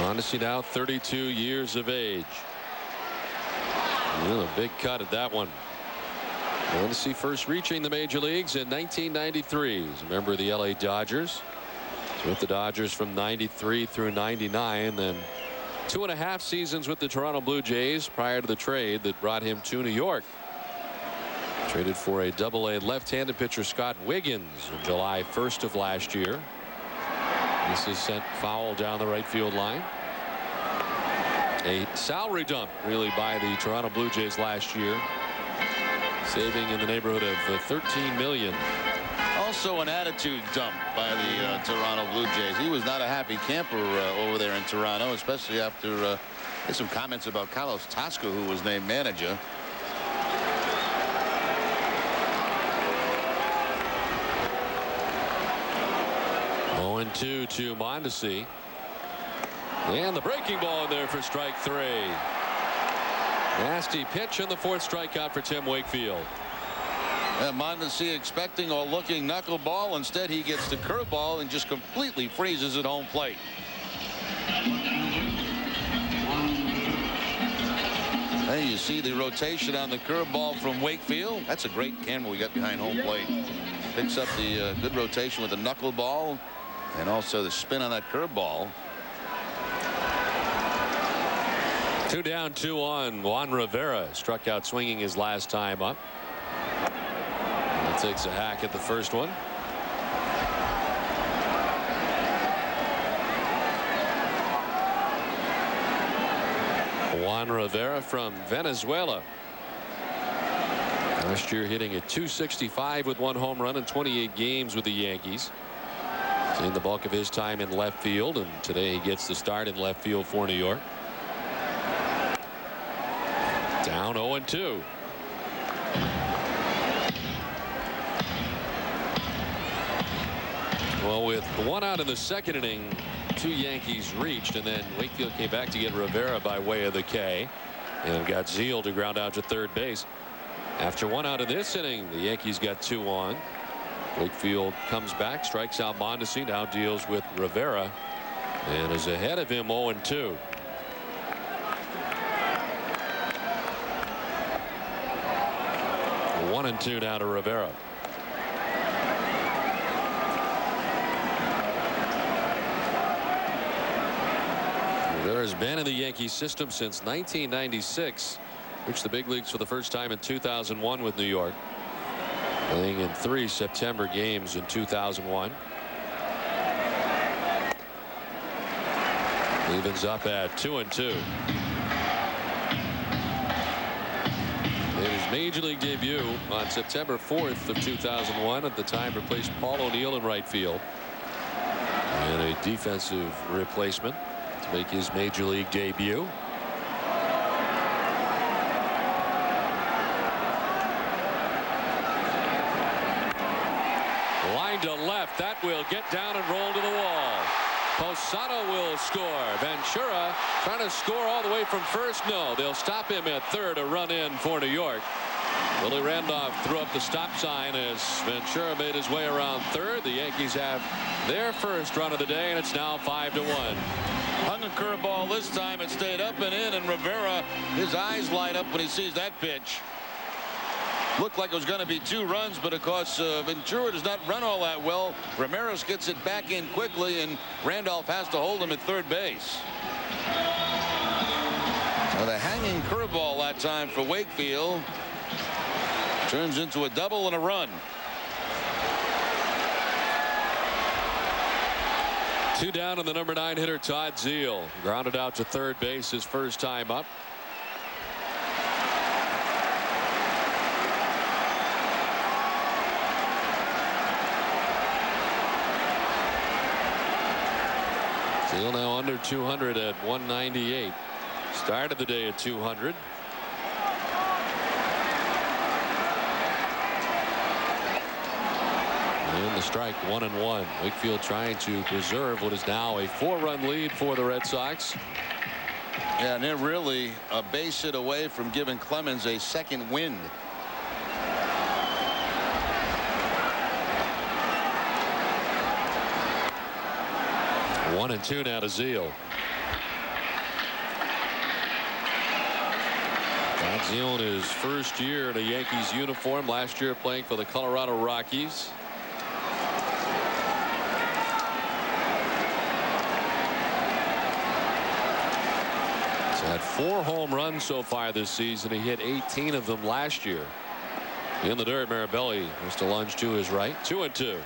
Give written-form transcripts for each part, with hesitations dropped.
Mondesi now 32 years of age. A big cut at that one. Mondesi first reaching the major leagues in 1993. He's a member of the LA Dodgers. He's with the Dodgers from 93 through 99. Then 2.5 seasons with the Toronto Blue Jays prior to the trade that brought him to New York. Traded for a Double-A left-handed pitcher Scott Wiggins on July 1st of last year. This is sent foul down the right field line. A salary dump really by the Toronto Blue Jays last year, saving in the neighborhood of $13 million. Also an attitude dump by the Toronto Blue Jays. He was not a happy camper over there in Toronto, especially after some comments about Carlos Tasco, who was named manager. Going 2 to Mondesi. And the breaking ball in there for strike 3. Nasty pitch and the 4th strikeout for Tim Wakefield. Mondesi expecting or looking knuckleball. Instead, he gets the curveball and just completely freezes at home plate. There you see the rotation on the curveball from Wakefield. That's a great camera we got behind home plate. Picks up the good rotation with the knuckleball and also the spin on that curveball. 2 down, 2 on. Juan Rivera struck out swinging his last time up. He takes a hack at the first one. Juan Rivera from Venezuela. Last year hitting at .265 with 1 home run in 28 games with the Yankees. He's in the bulk of his time in left field, and today he gets the start in left field for New York. Down 0-2. Well, with 1 out in the second inning, 2 Yankees reached, and then Wakefield came back to get Rivera by way of the K, and got Zeal to ground out to third base. After 1 out in this inning, the Yankees got 2 on. Wakefield comes back, strikes out Mondesi, now deals with Rivera, and is ahead of him 0-2. One and 2 now to Rivera. Rivera's been in the Yankee system since 1996. Reached the big leagues for the first time in 2001 with New York, playing in 3 September games in 2001. Evens up at 2-2. Made his major league debut on September 4th of 2001. At the time replaced Paul O'Neill in right field, and a defensive replacement to make his major league debut. Line to left, that will get down and roll to the wall. Posada will score. Ventura trying to score all the way from first. No, they'll stop him at third. A run in for New York. Willie Randolph threw up the stop sign as Ventura made his way around third. The Yankees have their first run of the day, and it's now 5-1. Hung a curveball this time. It stayed up and in, and Rivera, his eyes light up when he sees that pitch. Looked like it was going to be 2 runs, but of course Ventura does not run all that well. Ramirez gets it back in quickly, and Randolph has to hold him at third base. Now the hanging curveball that time for Wakefield turns into a double and a run. 2 down on the number 9 hitter Todd Zeal. Grounded out to third base his first time up. Zeal now under 200 at 198. Started the day at 200. And the strike, 1-1. Wakefield trying to preserve what is now a 4-run lead for the Red Sox. Yeah, and they're really a base hit away from giving Clemens a second wind. One and 2 now to Zeal. Zeal his first year in a Yankees uniform, last year playing for the Colorado Rockies. He's had 4 home runs so far this season. He hit 18 of them last year. In the dirt, Mirabelli has to lunge to his right. 2-2.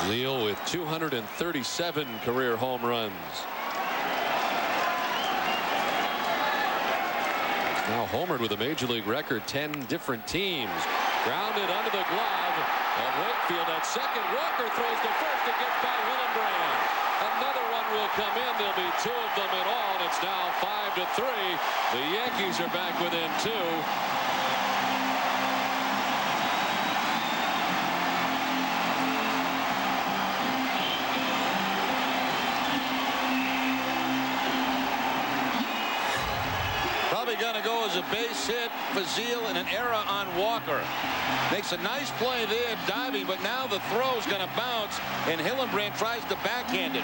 Zeal with 237 career home runs. He's now homered with a major league record 10 different teams. Grounded under the glove of Wakefield at second. Walker throws to first. It gets by Hillenbrand. Another run will come in. There'll be 2 of them in all, and it's now 5-3. The Yankees are back within 2. Going to go as a base hit for Zeal and an error on Walker. Makes a nice play there diving, but now the throw is going to bounce and Hillenbrand tries to backhand it,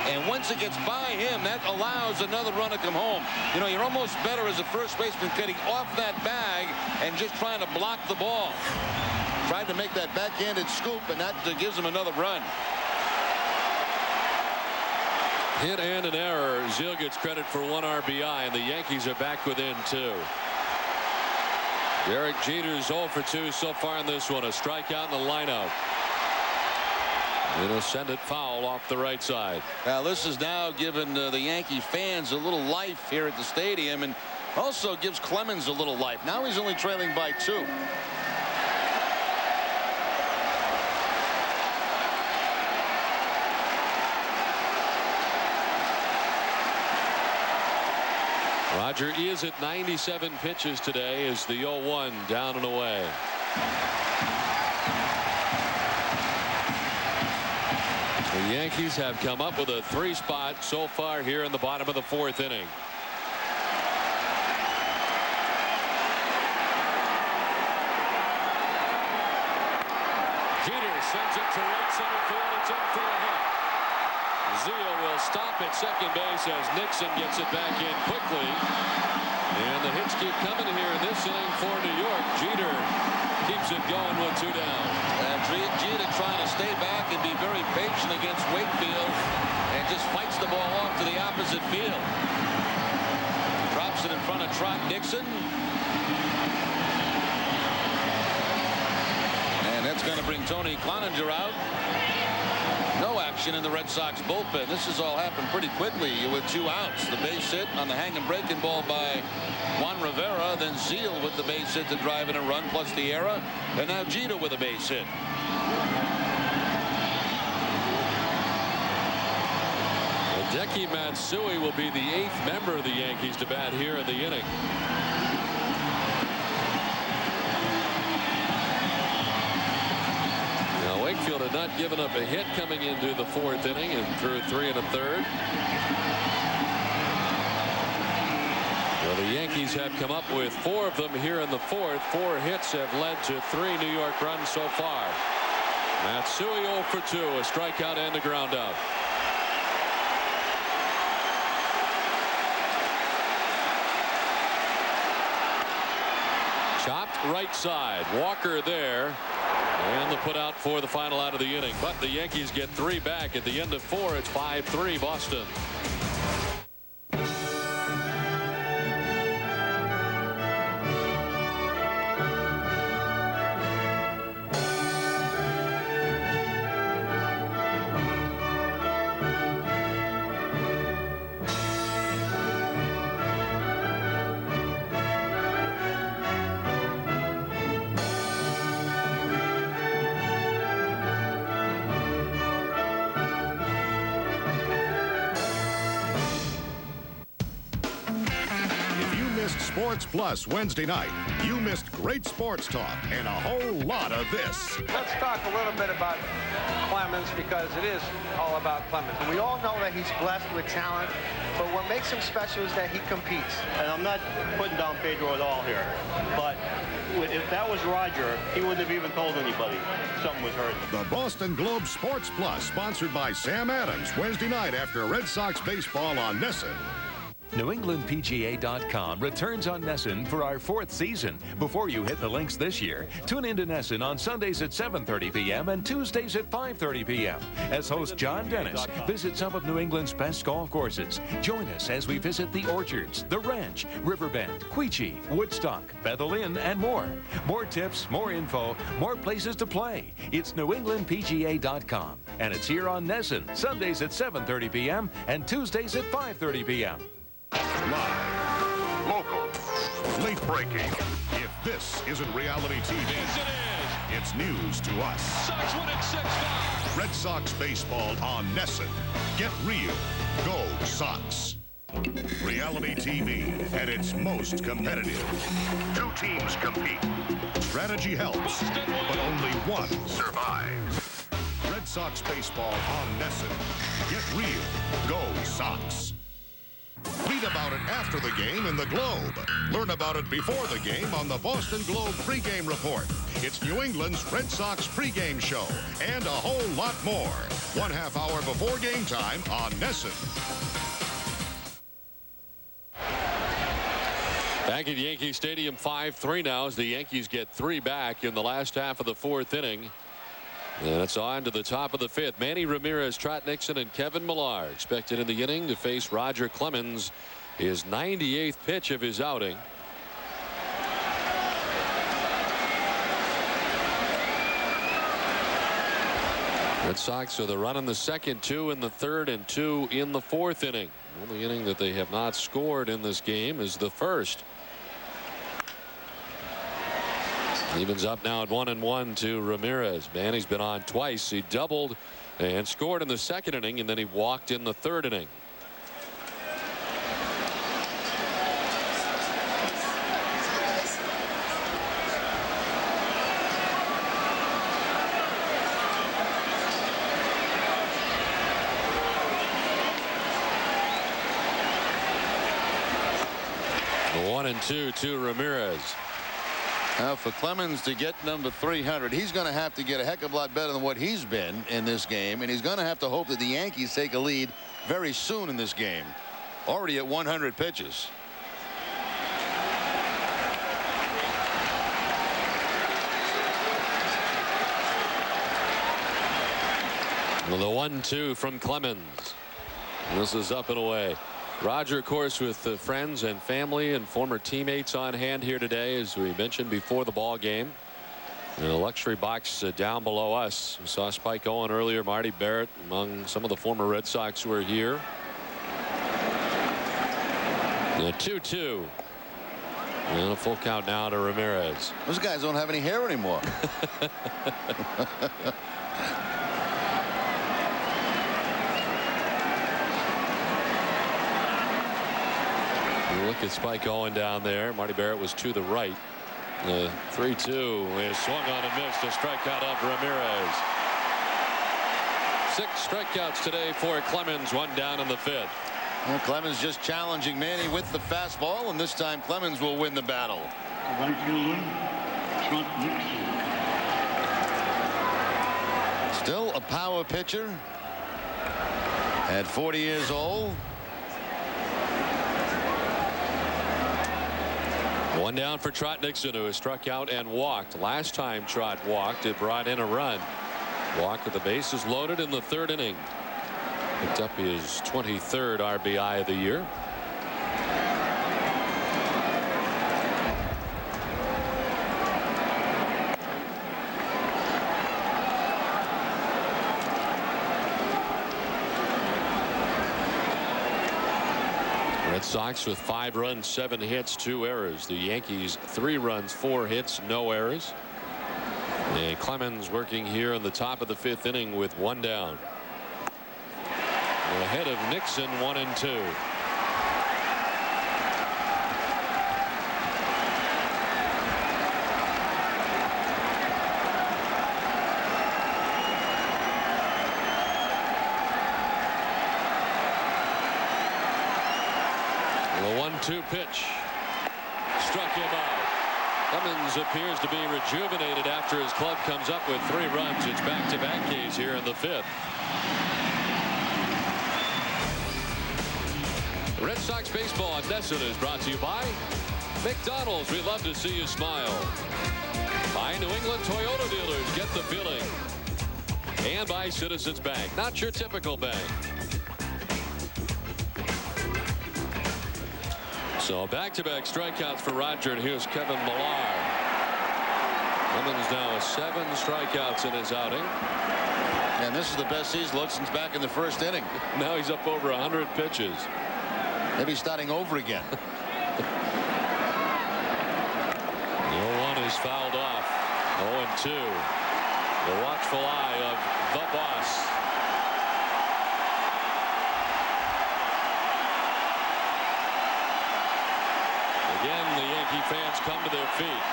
and once it gets by him, that allows another run to come home. You know, you're almost better as a first baseman getting off that bag and just trying to block the ball. Tried to make that backhanded scoop, and that gives him another run. Hit and an error. Zeal gets credit for 1 RBI, and the Yankees are back within 2. Derek Jeter's 0 for 2 so far in this one. A strikeout in the lineup. It'll send it foul off the right side. Now this is now giving the Yankee fans a little life here at the stadium, and also gives Clemens a little life. Now he's only trailing by 2. Roger is at 97 pitches today as the 0-1 down and away. The Yankees have come up with a 3 spot so far here in the bottom of the 4th inning. Jeter sends it to right center field. It's in for a hit. Zeal will stop at second base as Nixon gets it back in quickly. And the hits keep coming here in this inning for New York. Jeter keeps it going with 2 down. Jeter trying to stay back and be very patient against Wakefield and just fights the ball off to the opposite field. Drops it in front of Trot Nixon. And that's going to bring Tony Clevenger out. No action in the Red Sox bullpen. This has all happened pretty quickly with 2 outs. The base hit on the hanging breaking ball by Juan Rivera, then Zeal with the base hit to drive in a run plus the error, and now Jeter with a base hit. Hideki Matsui will be the 8th member of the Yankees to bat here in the inning. Wakefield had not given up a hit coming into the 4th inning and threw 3 1/3. Well, the Yankees have come up with 4 of them here in the 4th. 4 hits have led to 3 New York runs so far. Matsui 0 for 2, a strikeout and a ground out. Chopped right side. Walker there. And the put out for the final out of the inning. But the Yankees get 3 back at the end of 4. It's 5-3 Boston. Sports Plus Wednesday night. You missed great sports talk and a whole lot of this. Let's talk a little bit about Clemens, because it is all about Clemens. And we all know that he's blessed with talent, but what makes him special is that he competes. And I'm not putting down Pedro at all here, but if that was Roger, he wouldn't have even told anybody something was hurt. The Boston Globe Sports Plus, sponsored by Sam Adams, Wednesday night after Red Sox baseball on NESN. NewEnglandPGA.com returns on NESN for our 4th season. Before you hit the links this year, tune in to NESN on Sundays at 7:30 p.m. and Tuesdays at 5:30 p.m. as host John Dennis visits some of New England's best golf courses. Join us as we visit the Orchards, the Ranch, Riverbend, Quechee, Woodstock, Bethel Inn, and more. More tips, more info, more places to play. It's NewEnglandPGA.com, and it's here on NESN, Sundays at 7:30 p.m. and Tuesdays at 5:30 p.m. Live, local, late breaking. If this isn't reality TV, Yes, it is. it's news to us. Sox win it 6-5. Red Sox baseball on NESN. Get real. Go Sox. Reality TV at its most competitive. 2 teams compete. Strategy helps, but only one survives. Red Sox baseball on NESN. Get real. Go Sox. Read about it after the game in the Globe. Learn about it before the game on the Boston Globe pregame report. It's New England's Red Sox pregame show and a whole lot more. 1/2 hour before game time on NESN. Back at Yankee Stadium, 5-3 now as the Yankees get 3 back in the last half of the 4th inning. And it's on to the top of the 5th. Manny Ramirez, Trot Nixon, and Kevin Millar expected in the inning to face Roger Clemens, his 98th pitch of his outing. Red Sox with a run in the 2nd, 2 in the 3rd, and 2 in the 4th inning. The only inning that they have not scored in this game is the 1st. Evens up now at 1-1 to Ramirez. Manny's been on twice. He doubled and scored in the 2nd inning, and then he walked in the 3rd inning. The 1-2 to Ramirez. Now for Clemens to get number 300, he's going to have to get a heck of a lot better than what he's been in this game, and he's going to have to hope that the Yankees take a lead very soon in this game. Already at 100 pitches. Well, the 1-2 from Clemens. This is up and away. Roger, of course, with friends and family and former teammates on hand here today, as we mentioned before the ball game. In a luxury box down below us. We saw Spike Owen earlier, Marty Barrett among some of the former Red Sox who are here. The 2-2. And a full count now to Ramirez. Those guys don't have any hair anymore. Look at Spike Owen down there. Marty Barrett was to the right. The 3-2 is swung on and missed. A strikeout of Ramirez. 6 strikeouts today for Clemens. 1 down in the 5th. Well, Clemens just challenging Manny with the fastball, and this time Clemens will win the battle. Right fielder, Trot Nixon. Still a power pitcher at 40 years old. 1 down for Trot Nixon, who has struck out and walked. Last time Trot walked, it brought in a run. Walked with the bases loaded in the 3rd inning. Picked up his 23rd RBI of the year. Red Sox with 5 runs, 7 hits, 2 errors. The Yankees 3 runs, 4 hits, no errors. And Clemens working here in the top of the 5th inning with 1 down. Ahead of Nixon, 1-2. The 1-2 pitch struck him out. Clemens appears to be rejuvenated after his club comes up with 3 runs. It's back-to-back Ks here in the 5th. Red Sox baseball on NESN is brought to you by McDonald's. We love to see you smile. By New England Toyota dealers. Get the feeling. And by Citizens Bank. Not your typical bank. So back-to-back strikeouts for Roger, and here's Kevin Millar. Clemens now with 7 strikeouts in his outing. And this is the best he's looked since back in the 1st inning. Now he's up over 100 pitches. Maybe starting over again. The 0-1 is fouled off. 0-2. The watchful eye of the boss. Again, the Yankee fans come to their feet.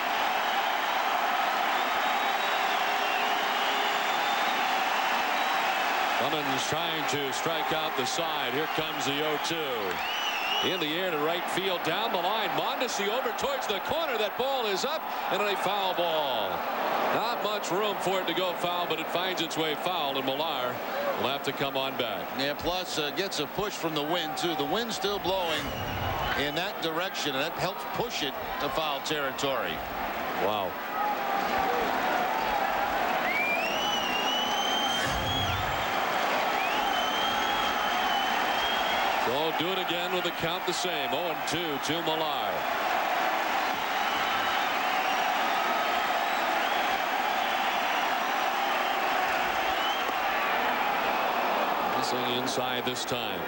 Clemens trying to strike out the side. Here comes the 0-2. In the air to right field, down the line. Mondesi over towards the corner. That ball is up and a foul ball. Not much room for it to go foul, but it finds its way foul, and Millar will have to come on back. Yeah, plus gets a push from the wind, too. The wind's still blowing in that direction, and that helps push it to foul territory. Wow. So do it again with the count the same. 0-2 to Millar. Missing inside this time.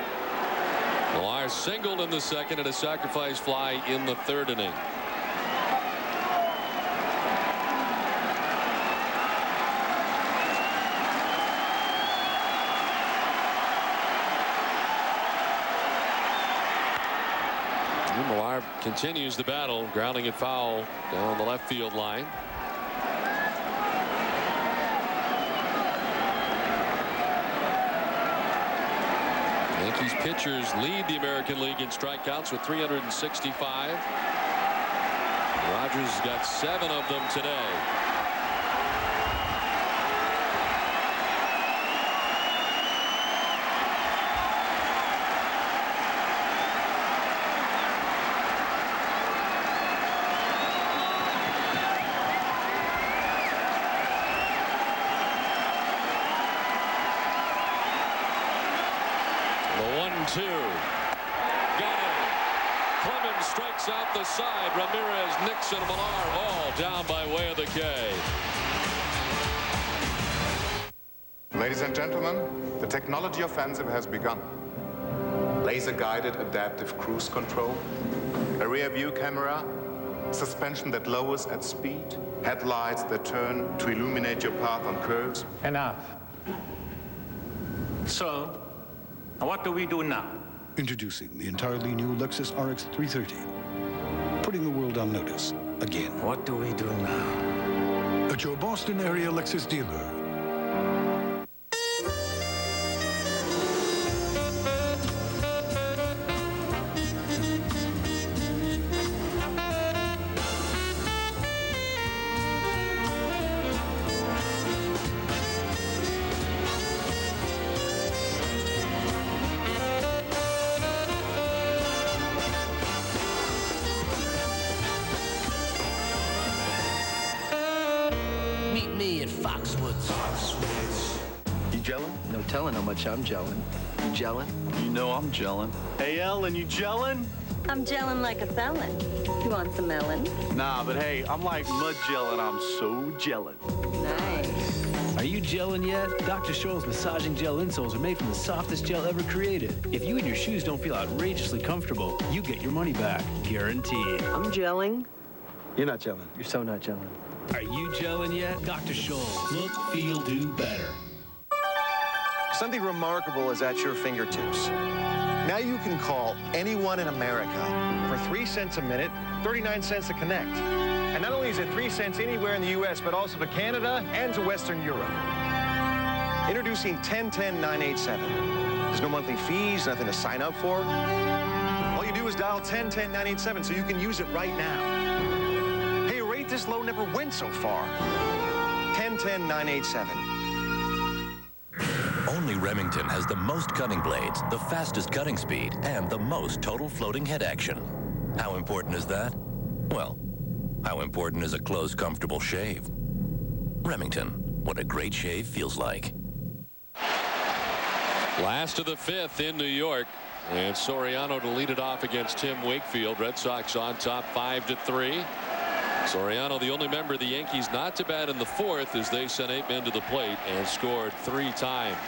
Millar singled in the 2nd and a sacrifice fly in the 3rd inning. Millar continues the battle, grounding it foul down the left field line. Yankees pitchers lead the American League in strikeouts with 365. Rogers got 7 of them today. The 1-2. Got it. Clemens strikes out the side. Ramirez, Nixon, Millar all down by way of the K. Ladies and gentlemen, the technology offensive has begun. Laser-guided adaptive cruise control, a rear-view camera, suspension that lowers at speed, headlights that turn to illuminate your path on curves. Enough. So, what do we do now? Introducing the entirely new Lexus RX 330. Putting the world on notice again. What do we do now? At your Boston area Lexus dealer. Meet me at Foxwoods. You gelling? No telling how much I'm gelling. You gelling? You know I'm gelling. Hey, Ellen, you gelling? I'm gelling like a felon. You want some melon? Nah, but hey, I'm like mud gelling. I'm so gelling. Nice. Are you gelling yet? Dr. Scholl's massaging gel insoles are made from the softest gel ever created. If you and your shoes don't feel outrageously comfortable, you get your money back. Guaranteed. I'm gelling. You're not gelling. You're so not gelling. Are you gelling yet? Dr. Scholl's. Look, feel, do better. Something remarkable is at your fingertips. Now you can call anyone in America For 3 cents a minute, 39 cents to connect. And not only is it 3 cents anywhere in the U.S., but also to Canada and to Western Europe. Introducing 1010-987. There's no monthly fees, nothing to sign up for. All you do is dial 1010-987 so you can use it right now. Hey, rate this low never went so far. 10-10-9-8-7. Only Remington has the most cutting blades, the fastest cutting speed, and the most total floating head action. How important is that? Well, how important is a close, comfortable shave? Remington, what a great shave feels like. Last of the fifth in New York, and Soriano to lead it off against Tim Wakefield. Red Sox on top 5-3. Soriano, the only member of the Yankees not to bat in the fourth, as they sent 8 men to the plate and scored 3 times.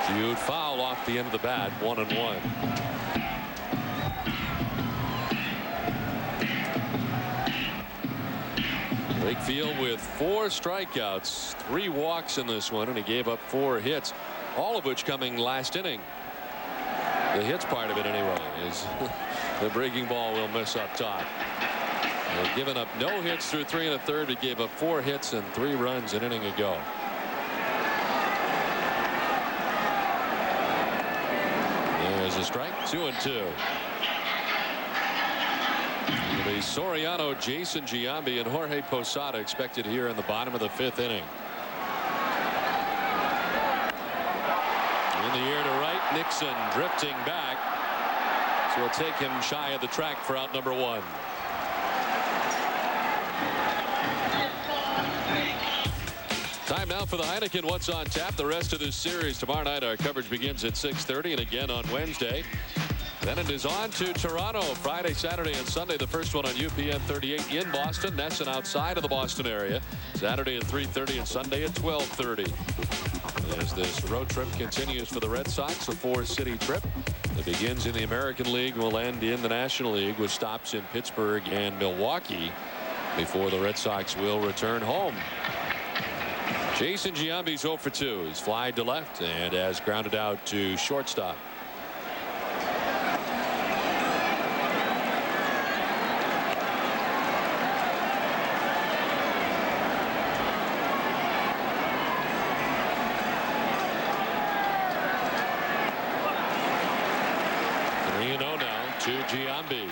Huge foul off the end of the bat, 1-1. Wakefield with 4 strikeouts, 3 walks in this one, and he gave up 4 hits, all of which coming last inning. The hits part of it anyway is the breaking ball will miss up top. They've given up no hits through 3 1/3. He gave up 4 hits and 3 runs an inning ago. There's a strike, 2-2. It'll be Soriano, Jason Giambi, and Jorge Posada expected here in the bottom of the 5th inning. In the air to right, Nixon drifting back. So we'll take him shy of the track for out number 1. Time now for the Heineken What's on Tap. The rest of this series tomorrow night. Our coverage begins at 6:30 and again on Wednesday. Then it is on to Toronto Friday, Saturday, and Sunday. The first one on UPN 38 in Boston. Nesson outside of the Boston area. Saturday at 3:30 and Sunday at 12:30. As this road trip continues for the Red Sox, a 4-city trip. It begins in the American League and will end in the National League with stops in Pittsburgh and Milwaukee before the Red Sox will return home. Jason Giambi's 0 for 2. He's flied to left and has grounded out to shortstop. To Giambi.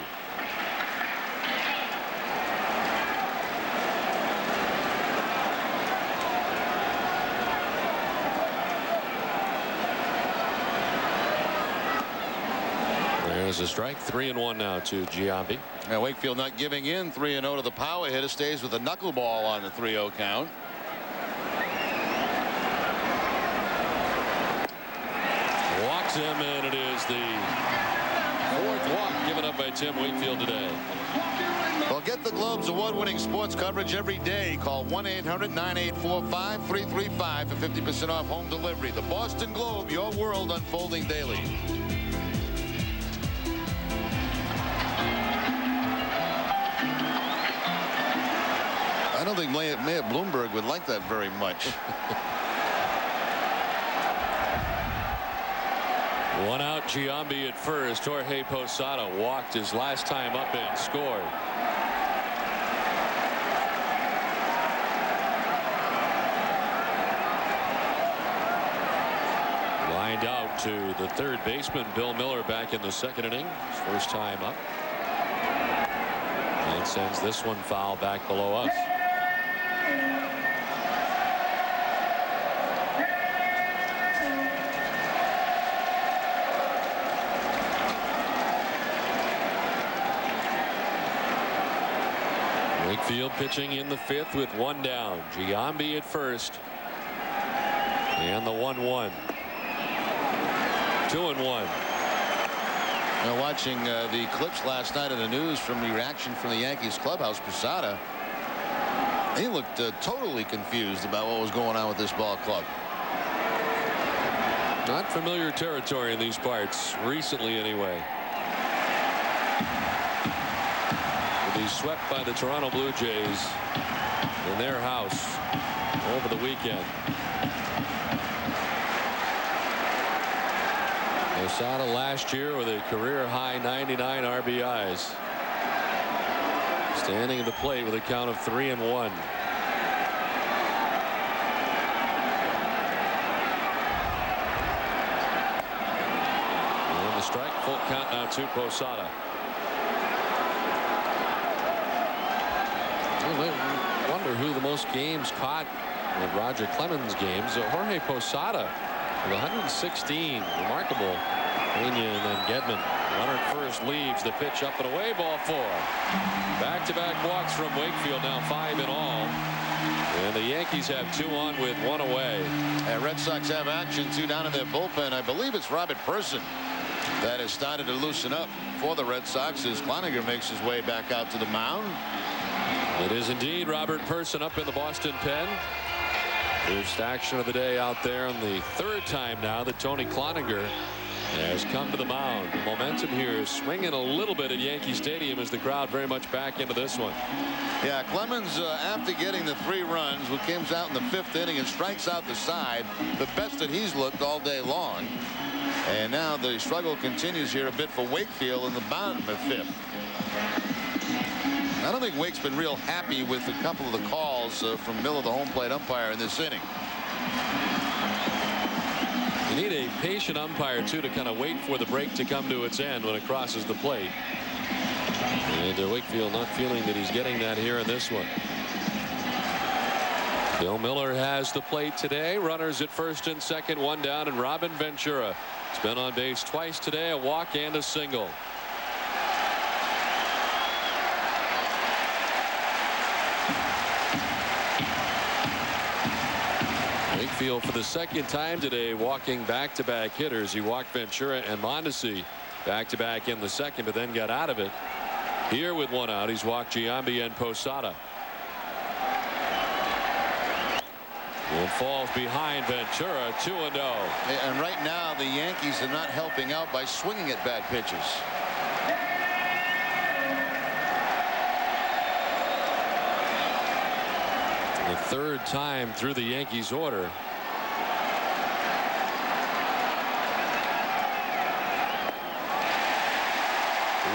There's a strike. 3-1 now to Giambi. Now Wakefield not giving in. 3-0 to the power hitter. Stays with the knuckleball on the 3-0 count. Walks him, and it is the 4th walk given up by Tim Wakefield today. Well, get the Globe's award-winning sports coverage every day. Call 1-800-9845-335 for 50% off home delivery. The Boston Globe, your world unfolding daily. I don't think Mayor Bloomberg would like that very much. 1 out, Giambi at first. Jorge Posada walked his last time up and scored. Lined out to the 3rd baseman, Bill Miller, back in the 2nd inning. His first time up. And sends this one foul back below us. Wakefield pitching in the 5th with 1 down. Giambi at first. And the 1-1. 2-1. Now watching the clips last night of the news from the reaction from the Yankees clubhouse, Posada, he looked totally confused about what was going on with this ball club. Not familiar territory in these parts recently anyway. He's swept by the Toronto Blue Jays in their house over the weekend. Posada last year with a career high 99 RBIs. Standing at the plate with a count of 3-1. And the strike, full count now to Posada. remember who the most games caught with Roger Clemens games. Jorge Posada with 116. Remarkable. Pena and then Gedman. Runner at first leaves the pitch up and away. Ball 4. Back-to-back walks from Wakefield, now 5 in all. And the Yankees have 2 on with 1 away. And Red Sox have action 2 down in their bullpen. I believe it's Robert Person that has started to loosen up for the Red Sox as Cloninger makes his way back out to the mound. It is indeed Robert Person up in the Boston pen. First action of the day out there, and the 3rd time now that Tony Cloninger has come to the mound. The momentum here is swinging a little bit at Yankee Stadium as the crowd very much back into this one. Yeah, Clemens, after getting the 3 runs, who comes out in the 5th inning and strikes out the side, the best that he's looked all day long. And now the struggle continues here a bit for Wakefield in the bottom of 5th. I don't think Wake's been real happy with a couple of the calls from Miller, the home plate umpire, in this inning. You need a patient umpire, too, to kind of wait for the break to come to its end when it crosses the plate. And Wakefield not feeling that he's getting that here in this one. Bill Miller has the plate today. Runners at first and second, 1 down, and Robin Ventura has been on base twice today, a walk and a single. Wakefield for the 2nd time today walking back-to-back hitters. He walked Ventura and Mondesi back-to-back in the 2nd, but then got out of it. Here with 1 out, he's walked Giambi and Posada. And falls behind Ventura, 2-0. And right now the Yankees are not helping out by swinging at bad pitches. The 3rd time through the Yankees order.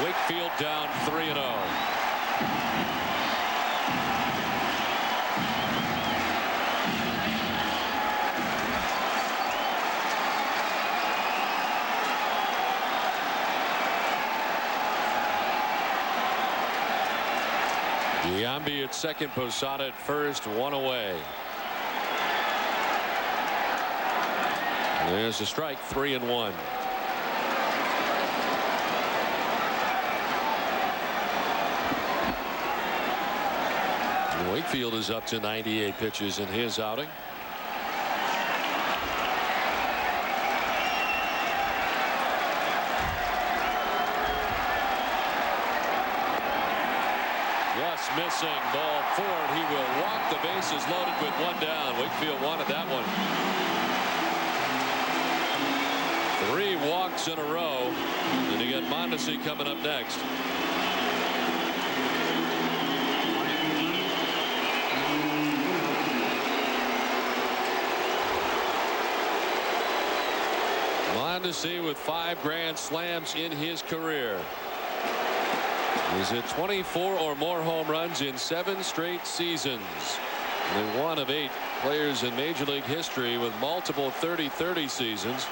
Wakefield down 3-0. Giambi at second, Posada at first, 1 away. There's a strike, 3-1. Wakefield is up to 98 pitches in his outing. Just missing, ball 4, and he will walk. The bases loaded with 1 down. Wakefield wanted that one. 3 walks in a row, and you get Mondesi coming up next. Mondesi with 5 grand slams in his career. He's hit 24 or more home runs in 7 straight seasons. Only 1 of 8 players in Major League history with multiple 30-30 seasons.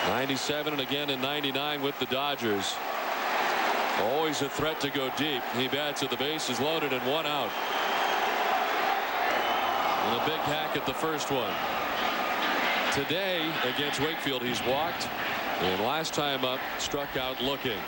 97 and again in 99 with the Dodgers. Always a threat to go deep. He bats with the bases loaded and 1 out. And a big hack at the first one. Today against Wakefield he's walked, and last time up struck out looking.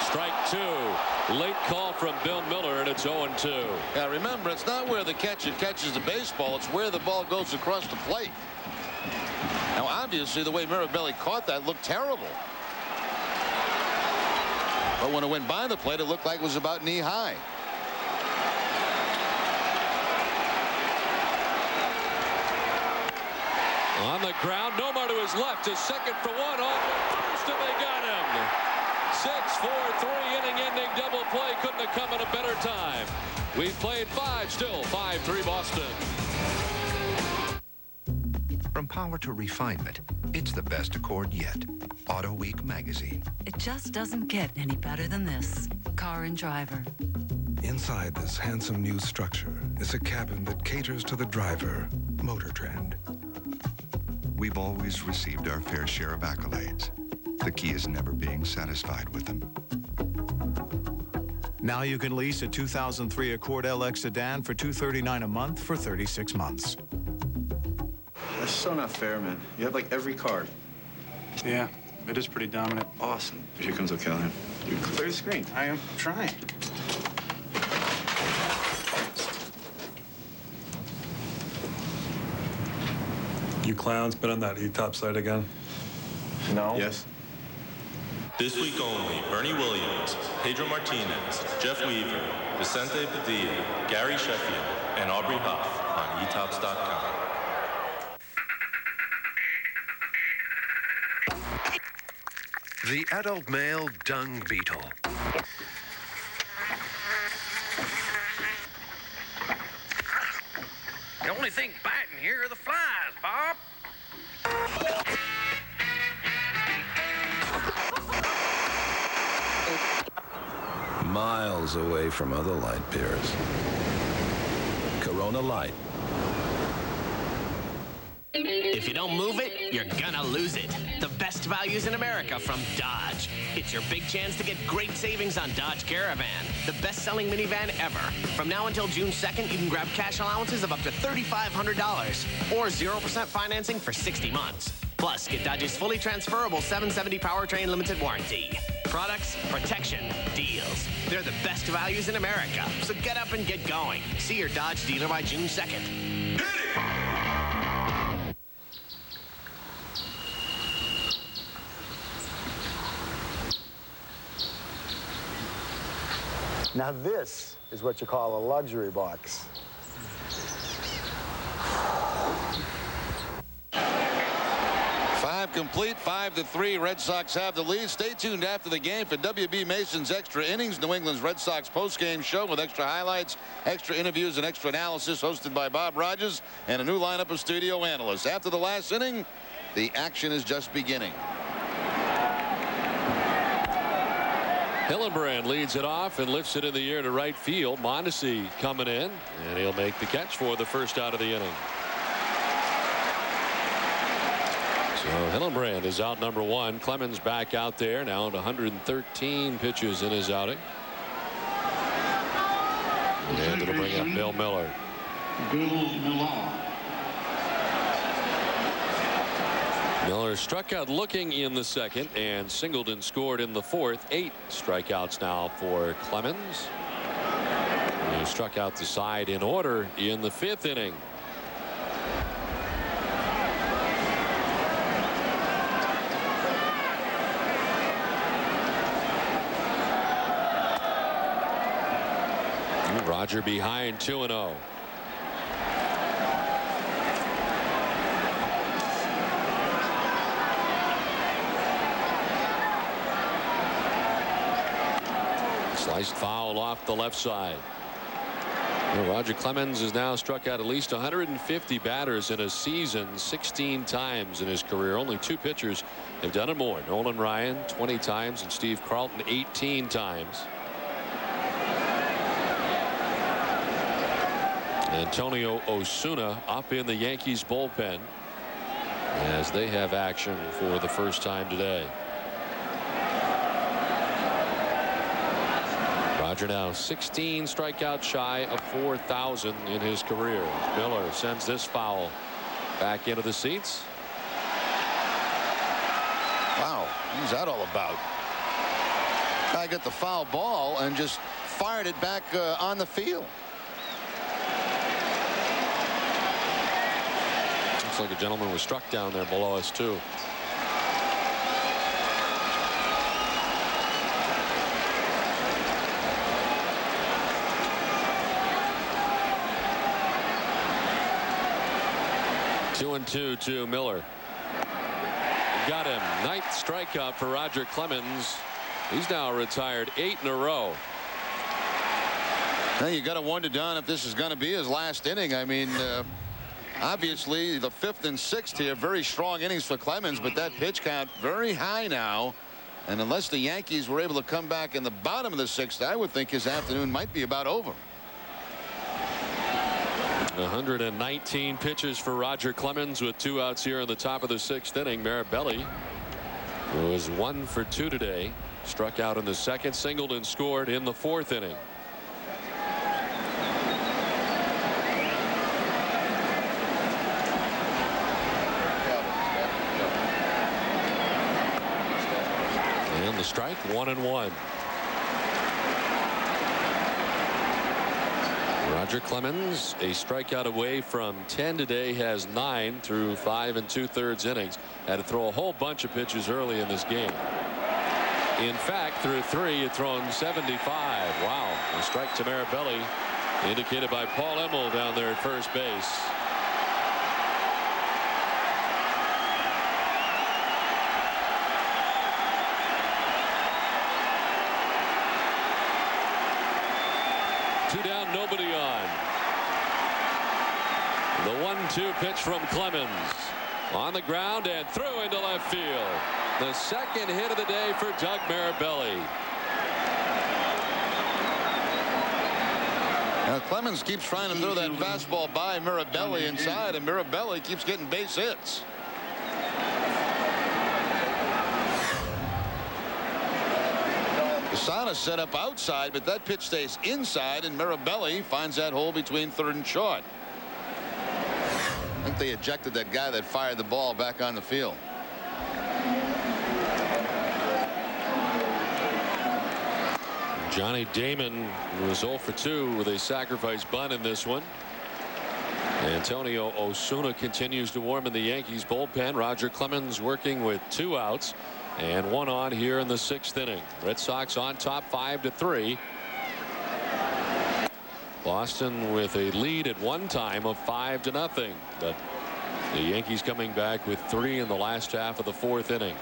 Strike 2. Late call from Bill Miller, and it's 0-2. Yeah, remember, it's not where the catcher catches the baseball, it's where the ball goes across the plate. Now, obviously, the way Mirabelli caught that looked terrible. But when it went by the plate, it looked like it was about knee high. On the ground, Nomar to his left, to second for 1, off at first, and they got him. 6-4-3 inning-ending double play. Couldn't have come at a better time. We've played 5, still 5-3 Boston. From power to refinement, it's the best Accord yet. Auto Week magazine. It just doesn't get any better than this. Car and Driver. Inside this handsome new structure is a cabin that caters to the driver motor trend. We've always received our fair share of accolades. The key is never being satisfied with them. Now you can lease a 2003 Accord LX sedan for $239 a month for 36 months. That's so not fair, man. You have like every card. Yeah, it is pretty dominant. Awesome. Here comes O'Callahan. You clear the screen. I am trying. You clowns been on that E-Top site again? No. Yes. This week only, Bernie Williams, Pedro Martinez, Jeff Weaver, Vicente Padilla, Gary Sheffield, and Aubrey Huff on etops.com. The adult male dung beetle. The only thing biting here are the flies, Bob. Miles away from other light beers. Corona Light. If you don't move it, you're gonna lose it. The best values in America from Dodge. It's your big chance to get great savings on Dodge Caravan, the best-selling minivan ever. From now until June 2nd, you can grab cash allowances of up to $3,500 or 0% financing for 60 months. Plus, get Dodge's fully transferable 770 powertrain limited warranty. Products, protection, deals. They're the best values in America. So get up and get going. See your Dodge dealer by June 2nd. Now this is what you call a luxury box. Five complete, 5-3. Red Sox have the lead. Stay tuned after the game for W.B. Mason's Extra Innings, New England's Red Sox postgame show with extra highlights, extra interviews, and extra analysis, hosted by Bob Rogers and a new lineup of studio analysts. After the last inning, the action is just beginning. Hillenbrand leads it off and lifts it in the air to right field. Mondesi coming in, and he'll make the catch for the first out of the inning. So Hillenbrand is out number one. Clemens back out there now at 113 pitches in his outing. And it'll bring up Bill Miller. Miller struck out looking in the second, and Singleton scored in the fourth. 8 strikeouts now for Clemens. And he struck out the side in order in the fifth inning. Roger behind 2-0. Sliced foul off the left side. Roger Clemens has now struck out at least 150 batters in a season 16 times in his career. Only 2 pitchers have done it more. Nolan Ryan 20 times and Steve Carlton 18 times. Antonio Osuna up in the Yankees bullpen as they have action for the first time today. Roger now 16 strikeouts shy of 4,000 in his career. Miller sends this foul back into the seats. Wow, what's that all about? Guy got the foul ball and just fired it back on the field. Looks like a gentleman was struck down there below us too. Two and two to Miller. Got him. 9th strikeout for Roger Clemens. He's now retired 8 in a row. Now you got to wonder, Don, if this is going to be his last inning. I mean, obviously the 5th and 6th here, very strong innings for Clemens, but that pitch count very high now. And unless the Yankees were able to come back in the bottom of the 6th, I would think his afternoon might be about over. 119 pitches for Roger Clemens with 2 outs here in the top of the 6th inning. Mirabelli was 1 for 2 today. Struck out in the 2nd, singled and scored in the 4th inning. And the strike, 1-1. Roger Clemens, a strikeout away from 10 today, has 9 through 5 2/3 innings. Had to throw a whole bunch of pitches early in this game. In fact, through 3, he had thrown 75. Wow. A strike to Mirabelli, indicated by Paul Emmel down there at first base. Two down, nobody on. The 1-2 pitch from Clemens. On the ground and through into left field. The 2nd hit of the day for Doug Mirabelli. Now Clemens keeps trying to throw that fastball by Mirabelli inside, and Mirabelli keeps getting base hits. Posada set up outside, but that pitch stays inside, and Mirabelli finds that hole between 3rd and short. I think they ejected that guy that fired the ball back on the field. Johnny Damon was 0 for 2 with a sacrifice bunt in this one. Antonio Osuna continues to warm in the Yankees bullpen. Roger Clemens working with 2 outs and 1 on here in the 6th inning. Red Sox on top 5-3. Boston with a lead at one time of 5-0. But the Yankees coming back with 3 in the last half of the 4th inning.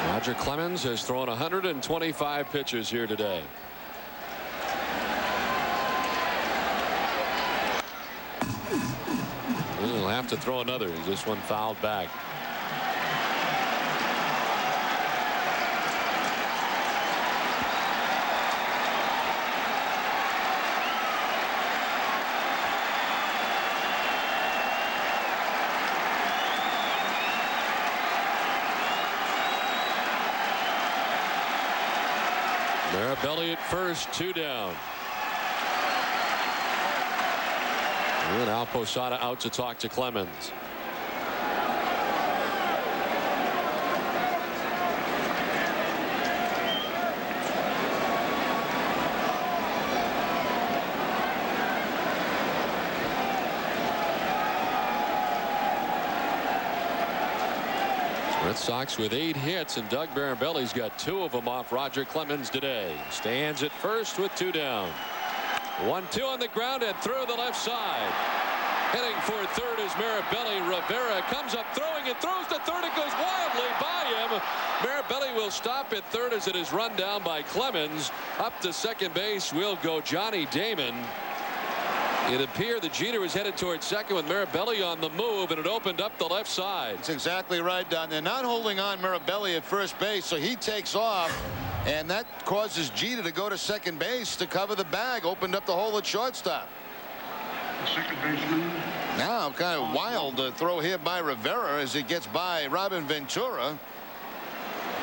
Roger Clemens has thrown 125 pitches here today. He'll have to throw another. This one fouled back. Mirabelli at first, 2 down. And Al Posada out to talk to Clemens. Red Sox with 8 hits, and Doug Mirabelli's got 2 of them off Roger Clemens today. Stands at first with 2 down. 1-2 on the ground and through the left side. Heading for 3rd is Mirabelli. Rivera comes up throwing and throws to 3rd. It goes wildly by him. Mirabelli will stop at 3rd as it is run down by Clemens. Up to 2nd base will go Johnny Damon. It appeared that Jeter was headed towards 2nd with Mirabelli on the move, and it opened up the left side. That's exactly right, Don. They're not holding on Mirabelli at first base, so he takes off, and that causes Jeter to go to 2nd base to cover the bag. Opened up the hole at shortstop. Second baseman. Now kind of wild throw here by Rivera as it gets by Robin Ventura.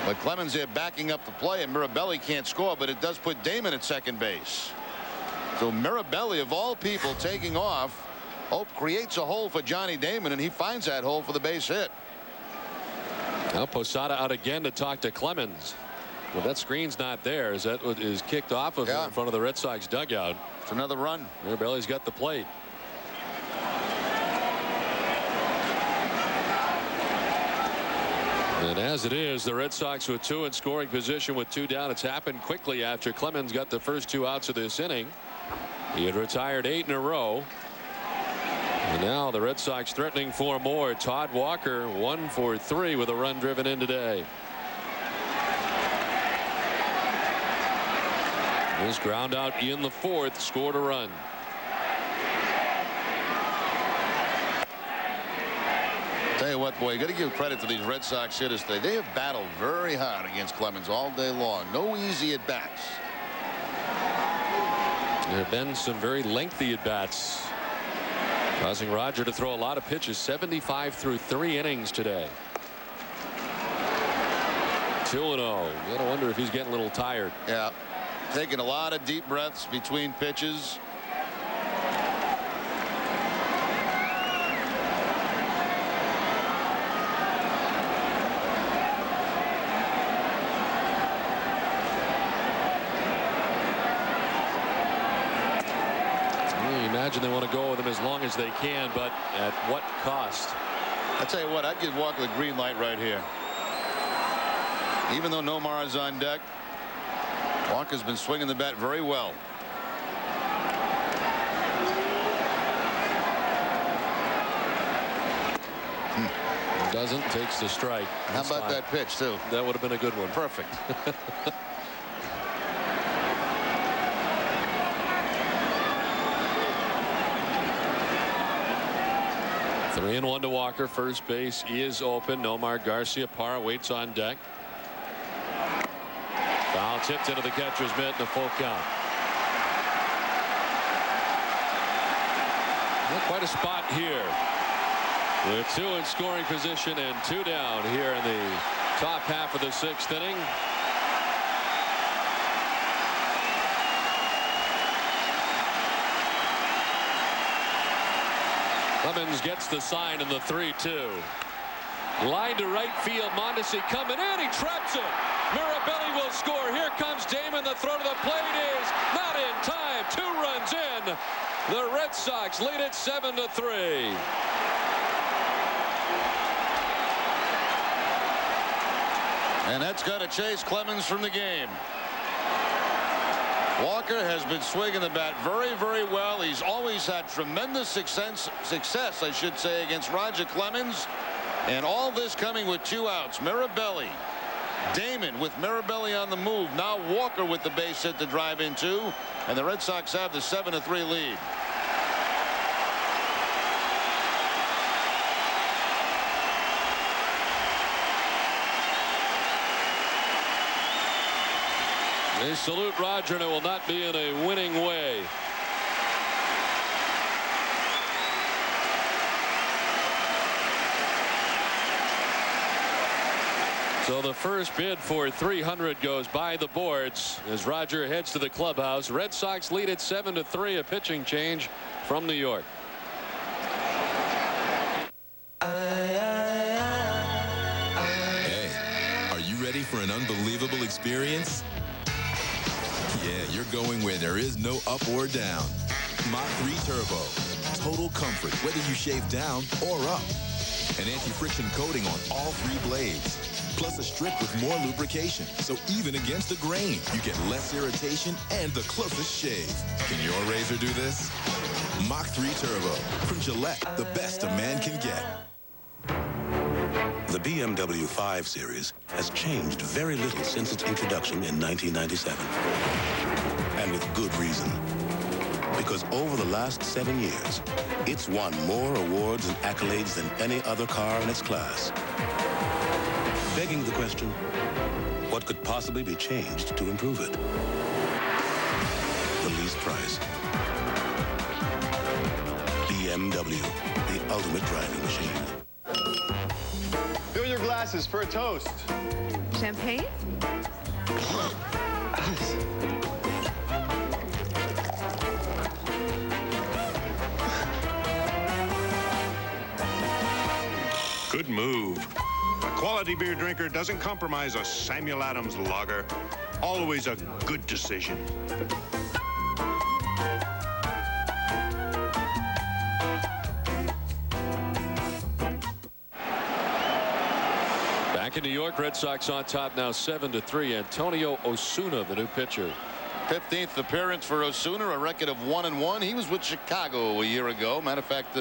But Clemens there backing up the play, and Mirabelli can't score, but it does put Damon at 2nd base. So Mirabelli, of all people, taking off, creates a hole for Johnny Damon, and he finds that hole for the base hit. Now Posada out again to talk to Clemens. Well, that screen's not there as that is kicked off of in front of the Red Sox dugout. It's another run. Mirabelli's got the plate. And as it is, the Red Sox with 2 in scoring position with 2 down. It's happened quickly after Clemens got the first 2 outs of this inning. He had retired 8 in a row. And now the Red Sox threatening 4 more. Todd Walker 1 for 3 with a run driven in today. His ground out in the fourth scored a run. Tell you what, boy, you got to give credit to these Red Sox hitters today. They have battled very hard against Clemens all day long. No easy at bats. There have been some very lengthy at bats, causing Roger to throw a lot of pitches. 75 through 3 innings today. 2-0. You gotta wonder if he's getting a little tired. Yeah, taking a lot of deep breaths between pitches. Imagine they want to go with him as long as they can, but at what cost? I tell you what, I'd give Walker the green light right here. Even though Nomar is on deck, Walker's been swinging the bat very well. Doesn't, takes the strike. How about that pitch too? That would have been a good one. Perfect. 3-1 to Walker. First base is open. Nomar Garciaparra waits on deck. Foul tipped into the catcher's mitt and a full count. Well, quite a spot here. With 2 in scoring position and 2 down here in the top half of the 6th inning. Clemens gets the sign in the 3-2. Line to right field. Mondesi coming in. He traps it. Mirabelli will score. Here comes Damon. The throw to the plate is not in time. 2 runs in. The Red Sox lead it 7-3. And that's going to chase Clemens from the game. Walker has been swinging the bat very, very well. He's always had tremendous success, I should say, against Roger Clemens. And all this coming with 2 outs. Mirabelli, Damon with Mirabelli on the move. Now Walker with the base hit to drive in 2. And the Red Sox have the 7-3 lead. They salute Roger, and it will not be in a winning way. So the first bid for 300 goes by the boards as Roger heads to the clubhouse. Red Sox lead it 7-3. A pitching change from New York. Hey, are you ready for an unbelievable experience? Yeah, you're going where there is no up or down. Mach 3 Turbo. Total comfort, whether you shave down or up. An anti-friction coating on all 3 blades. Plus a strip with more lubrication, so even against the grain, you get less irritation and the closest shave. Can your razor do this? Mach 3 Turbo. From Gillette, the best a man can get. The BMW 5 Series has changed very little since its introduction in 1997. And with good reason. Because over the last 7 years, it's won more awards and accolades than any other car in its class. Begging the question, what could possibly be changed to improve it? The least price. BMW, the ultimate driving machine. Fill your glasses for a toast. Champagne? Good move. A quality beer drinker doesn't compromise a Samuel Adams lager. Always a good decision. Back in New York, Red Sox on top now 7-3. Antonio Osuna, the new pitcher. 15th appearance for Osuna, a record of 1-1. He was with Chicago a year ago. Matter of fact,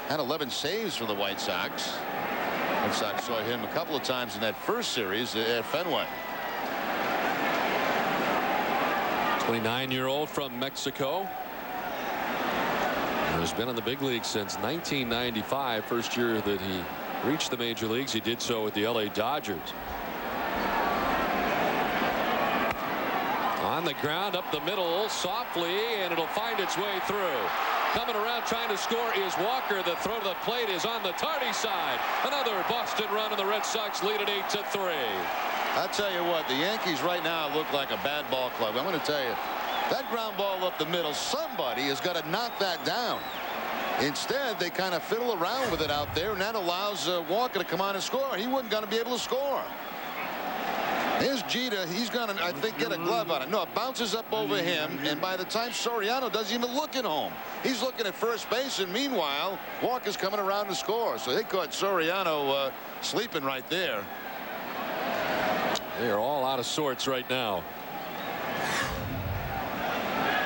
had 11 saves for the White Sox. Red Sox saw him a couple of times in that first series at Fenway. 29-year-old from Mexico. Has been in the big league since 1995. First year that he reached the major leagues, he did so with the LA Dodgers. On the ground up the middle softly, and it'll find its way through. Coming around trying to score is Walker. The throw to the plate is on the Tardy side. Another Boston run, and the Red Sox lead it 8-3. I'll tell you what, the Yankees right now look like a bad ball club. I'm going to tell you, that ground ball up the middle, somebody has got to knock that down. Instead, they kind of fiddle around with it out there, and that allows Walker to come on and score. He wasn't going to be able to score. Here's Jeter. He's going to, I think, get a glove on it. No, it bounces up over him, and by the time Soriano doesn't even look at home, he's looking at first base, and meanwhile, Walker's coming around to score. So they caught Soriano sleeping right there. They are all out of sorts right now.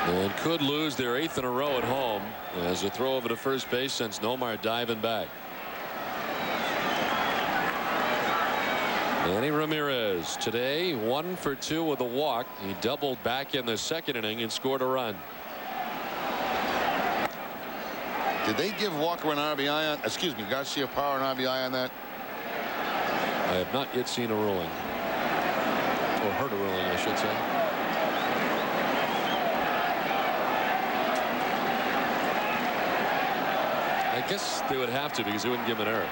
And could lose their 8th in a row at home as a throw over to first base sends Nomar diving back. Manny Ramirez today 1 for 2 with a walk. He doubled back in the second inning and scored a run. Did they give Walker an RBI on, excuse me, Garcia Power an RBI on that? I have not yet seen a ruling, or heard a ruling, I should say. I guess they would have to, because they wouldn't give him an error.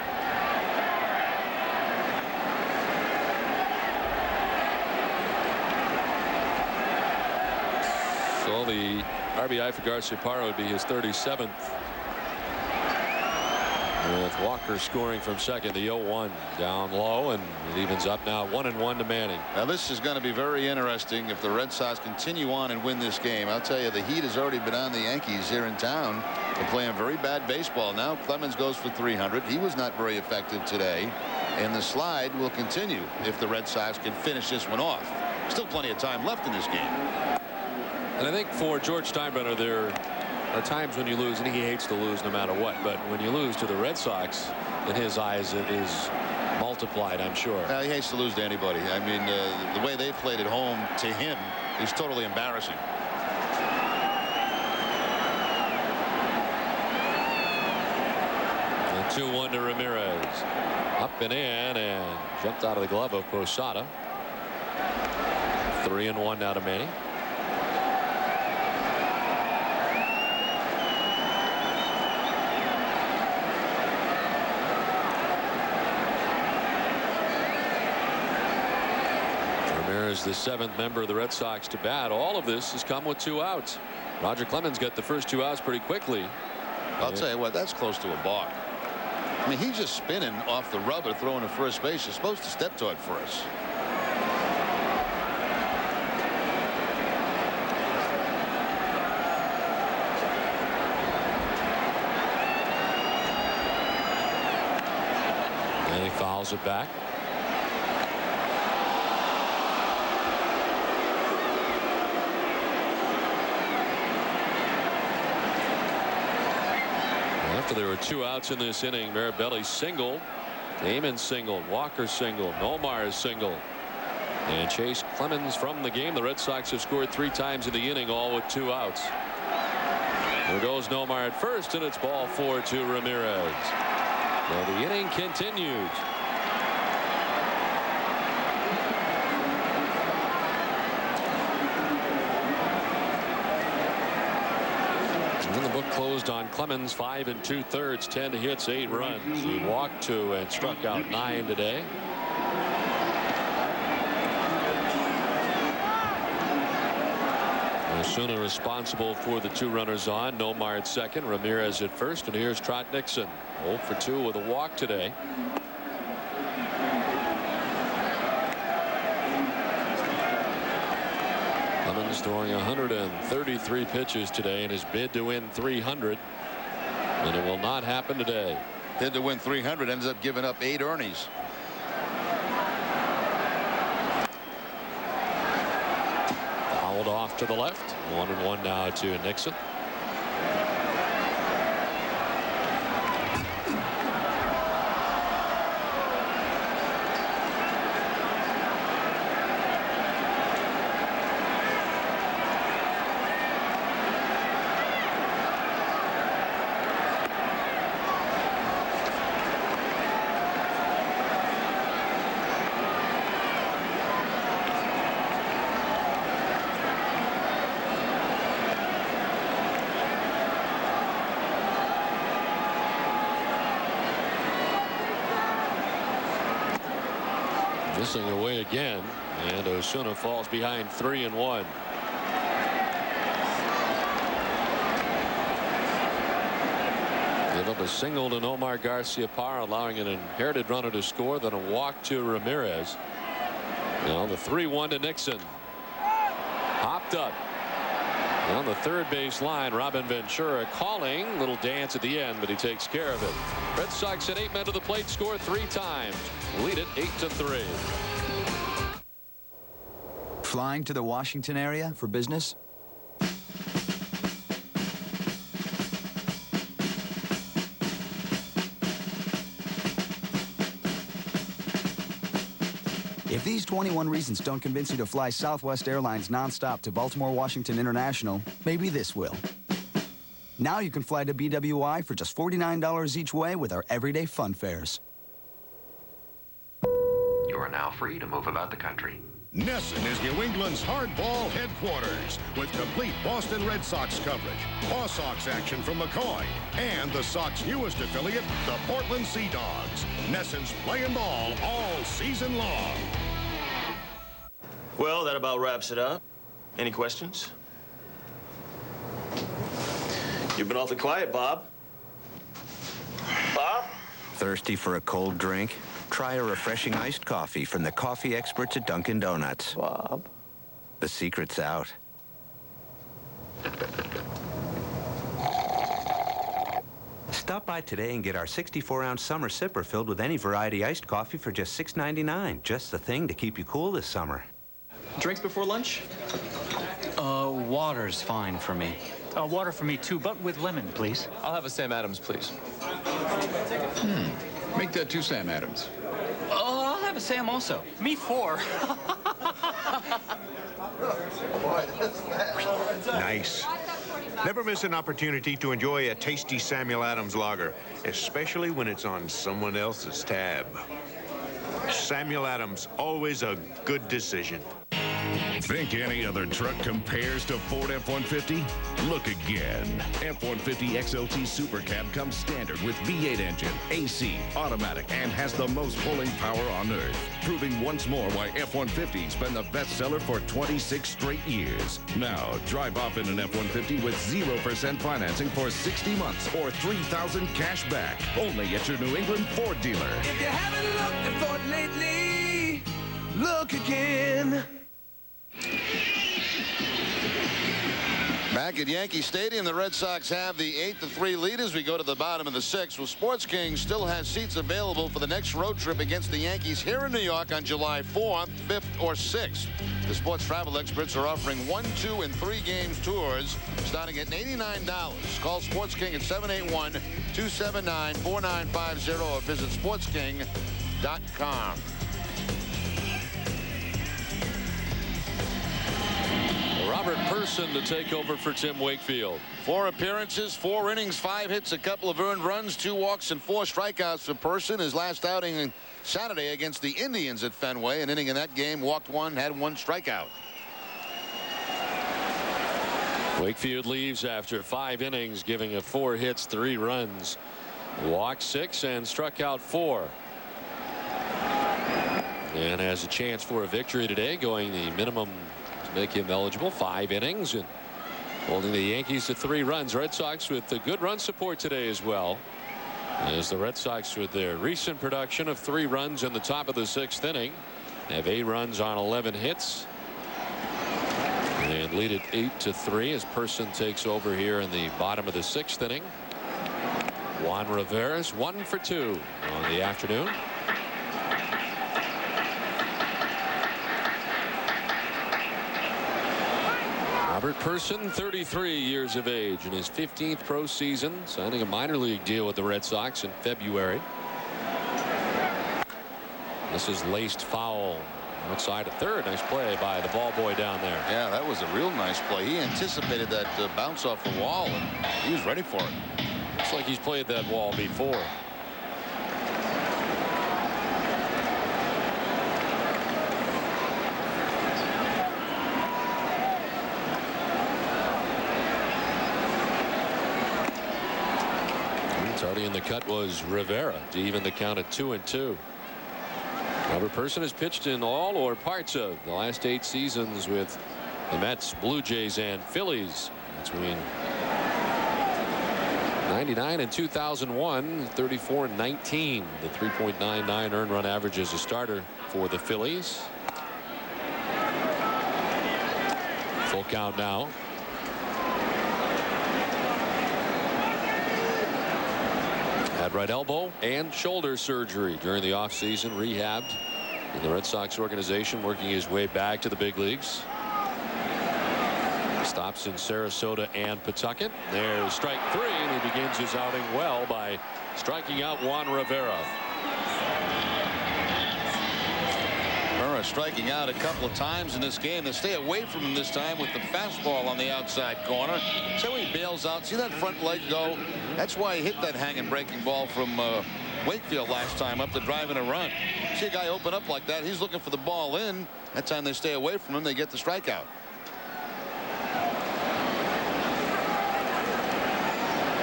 So the RBI for Garciaparra would be his 37th. With Walker scoring from second, the 0-1 down low, and it evens up now 1-1 to Manning. Now this is going to be very interesting if the Red Sox continue on and win this game. I'll tell you, the heat has already been on the Yankees here in town. They're playing very bad baseball now. Clemens goes for 300. He was not very effective today, and the slide will continue if the Red Sox can finish this one off. Still plenty of time left in this game. And I think for George Steinbrenner, there are times when you lose, and he hates to lose no matter what, but when you lose to the Red Sox, in his eyes, it is multiplied, I'm sure. He hates to lose to anybody. I mean, the way they played at home to him is totally embarrassing. The 2-1 to Ramirez. Up and in, and jumped out of the glove of Posada. 3-1 now to Manning. Ramirez, the 7th member of the Red Sox to bat. All of this has come with 2 outs. Roger Clemens got the first 2 outs pretty quickly. I'll tell you what, that's close to a balk. I mean, he's just spinning off the rubber, throwing to first base. You're supposed to step to it first. And he fouls it back. After there were 2 outs in this inning, Mirabelli singled, Damon singled, Walker singled, Nomar singled, and chased Clemens from the game. The Red Sox have scored 3 times in the inning, all with 2 outs. There goes Nomar at first, and it's ball 4 to Ramirez. Well, the inning continues. And the book closed on Clemens, 5 2/3, 10 hits, 8 runs. He walked 2 and struck out 9 today. Osuna responsible for the 2 runners on. Nomar at second, Ramirez at first, and here's Trot Nixon. 0 for 2 with a walk today. Clemens throwing 133 pitches today in his bid to win 300, and it will not happen today. Bid to win 300, ends up giving up 8 earnings. Fouled off to the left. 1-1 now to Nixon. Missing away again, and Osuna falls behind 3-1. Give up a single to Nomar Garciaparra, allowing an inherited runner to score, then a walk to Ramirez. Now the 3-1 to Nixon. Hopped up on the third base line. Robin Ventura calling. Little dance at the end, but he takes care of it. Red Sox hit 8 men to the plate, score 3 times. Lead it 8-3. Flying to the Washington area for business? If these 21 reasons don't convince you to fly Southwest Airlines nonstop to Baltimore Washington International, maybe this will. Now you can fly to BWI for just $49 each way with our everyday fun fares. You are now free to move about the country. Nesson is New England's hardball headquarters with complete Boston Red Sox coverage, Paw Sox action from McCoy, and the Sox newest affiliate, the Portland Sea Dogs. Nesson's playing ball all season long. Well, that about wraps it up. Any questions? You've been awfully quiet, Bob. Bob? Thirsty for a cold drink? Try a refreshing iced coffee from the coffee experts at Dunkin' Donuts. Bob? The secret's out. Stop by today and get our 64-ounce summer sipper filled with any variety iced coffee for just $6.99. Just the thing to keep you cool this summer. Drinks before lunch? Water's fine for me. Water for me too, but with lemon, please. I'll have a Sam Adams, please. Make that 2 Sam Adams. I'll have a Sam also. Me 4. Nice. Never miss an opportunity to enjoy a tasty Samuel Adams lager, especially when it's on someone else's tab. Samuel Adams, always a good decision. Think any other truck compares to Ford F-150? Look again. F-150 XLT Super Cab comes standard with V8 engine, AC, automatic, and has the most pulling power on Earth. Proving once more why F-150's been the bestseller for 26 straight years. Now, drive off in an F-150 with 0% financing for 60 months or $3,000 cash back. Only at your New England Ford dealer. If you haven't looked at Ford lately, look again. Back at Yankee Stadium, the Red Sox have the 8-3 lead as we go to the bottom of the 6th. Well, Sports King still has seats available for the next road trip against the Yankees here in New York on July 4th, 5th, or 6th. The sports travel experts are offering 1, 2, and 3 games tours starting at $89. Call Sports King at 781-279-4950 or visit sportsking.com. Robert Person to take over for Tim Wakefield. 4 appearances, 4 innings, 5 hits, a couple of earned runs, 2 walks, and 4 strikeouts for Person. His last outing Saturday against the Indians at Fenway. An inning in that game, walked 1, had 1 strikeout. Wakefield leaves after 5 innings, giving up 4 hits, 3 runs, walked 6, and struck out 4. And has a chance for a victory today, going the minimum to make him eligible, 5 innings, and holding the Yankees to 3 runs. Red Sox with the good run support today as well, as the Red Sox, with their recent production of 3 runs in the top of the 6th inning, have 8 runs on 11 hits and lead it 8-3 as Person takes over here in the bottom of the 6th inning. Juan Rivera's 1 for 2 on the afternoon. Robert Person, 33 years of age, in his 15th pro season, signing a minor league deal with the Red Sox in February. This is laced foul outside of third. Nice play by the ball boy down there. Yeah, that was a real nice play. He anticipated that bounce off the wall, and he was ready for it. Looks like he's played that wall before. Starting in the cut was Rivera to even the count at 2-2. Robert Person has pitched in all or parts of the last 8 seasons with the Mets, Blue Jays, and Phillies between 99 and 2001. 34-19. The 3.99 earned run average as a starter for the Phillies. Full count now. Had right elbow and shoulder surgery during the offseason, rehabbed in the Red Sox organization, working his way back to the big leagues. Stops in Sarasota and Pawtucket. There's strike 3, and he begins his outing well by striking out Juan Rivera. Rivera striking out a couple of times in this game. They stay away from him this time with the fastball on the outside corner. So he bails out. See that front leg go? That's why he hit that hanging breaking ball from Wakefield last time up to driving a run. See a guy open up like that. He's looking for the ball in. That time they stay away from him. They get the strikeout.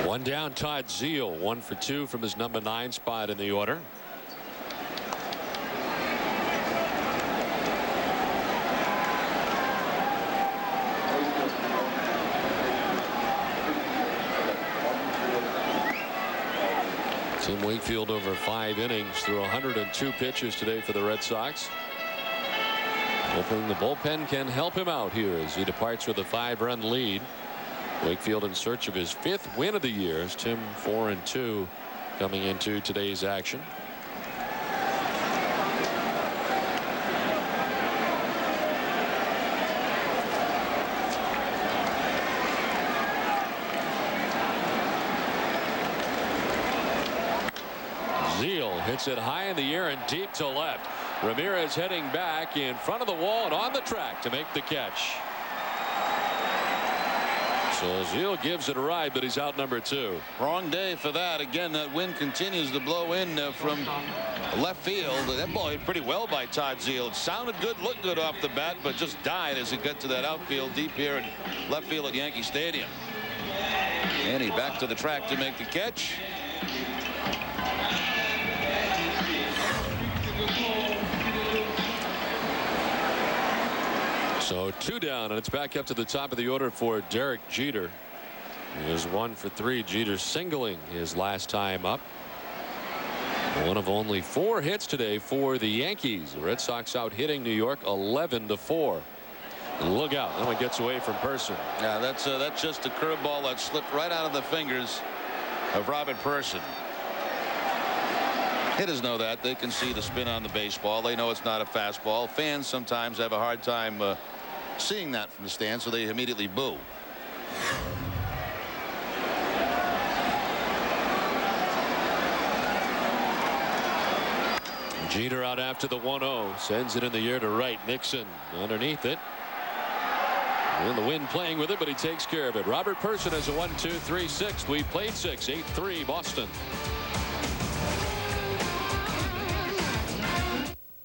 One down, Todd Zeile, 1 for 2 from his number 9 spot in the order. Tim Wakefield over 5 innings through 102 pitches today for the Red Sox. Hoping the bullpen can help him out here as he departs with a 5-run lead. Wakefield in search of his 5th win of the year as Tim 4-2 coming into today's action. Zeile hits it high in the air and deep to left. Ramirez heading back in front of the wall and on the track to make the catch. So Zeile gives it a ride, but he's out number 2. Wrong day for that. Again, that wind continues to blow in from left field. That ball hit pretty well by Todd Zeile. It sounded good, looked good off the bat, but just died as it got to that outfield deep here in left field at Yankee Stadium. And he back to the track to make the catch. So 2 down, and it's back up to the top of the order for Derek Jeter. He was 1 for 3. Jeter singling his last time up. One of only 4 hits today for the Yankees. The Red Sox out hitting New York 11-4. And look out, that one gets away from Person. Yeah, that's just a curveball that slipped right out of the fingers of Robert Person. Hitters know that. They can see the spin on the baseball. They know it's not a fastball. Fans sometimes have a hard time seeing that from the stand, so they immediately boo. Jeter out after the 1-0, sends it in the air to right. Nixon underneath it. And the wind playing with it, but he takes care of it. Robert Person has a 1-2-3-6. We played 6, 8-3 Boston.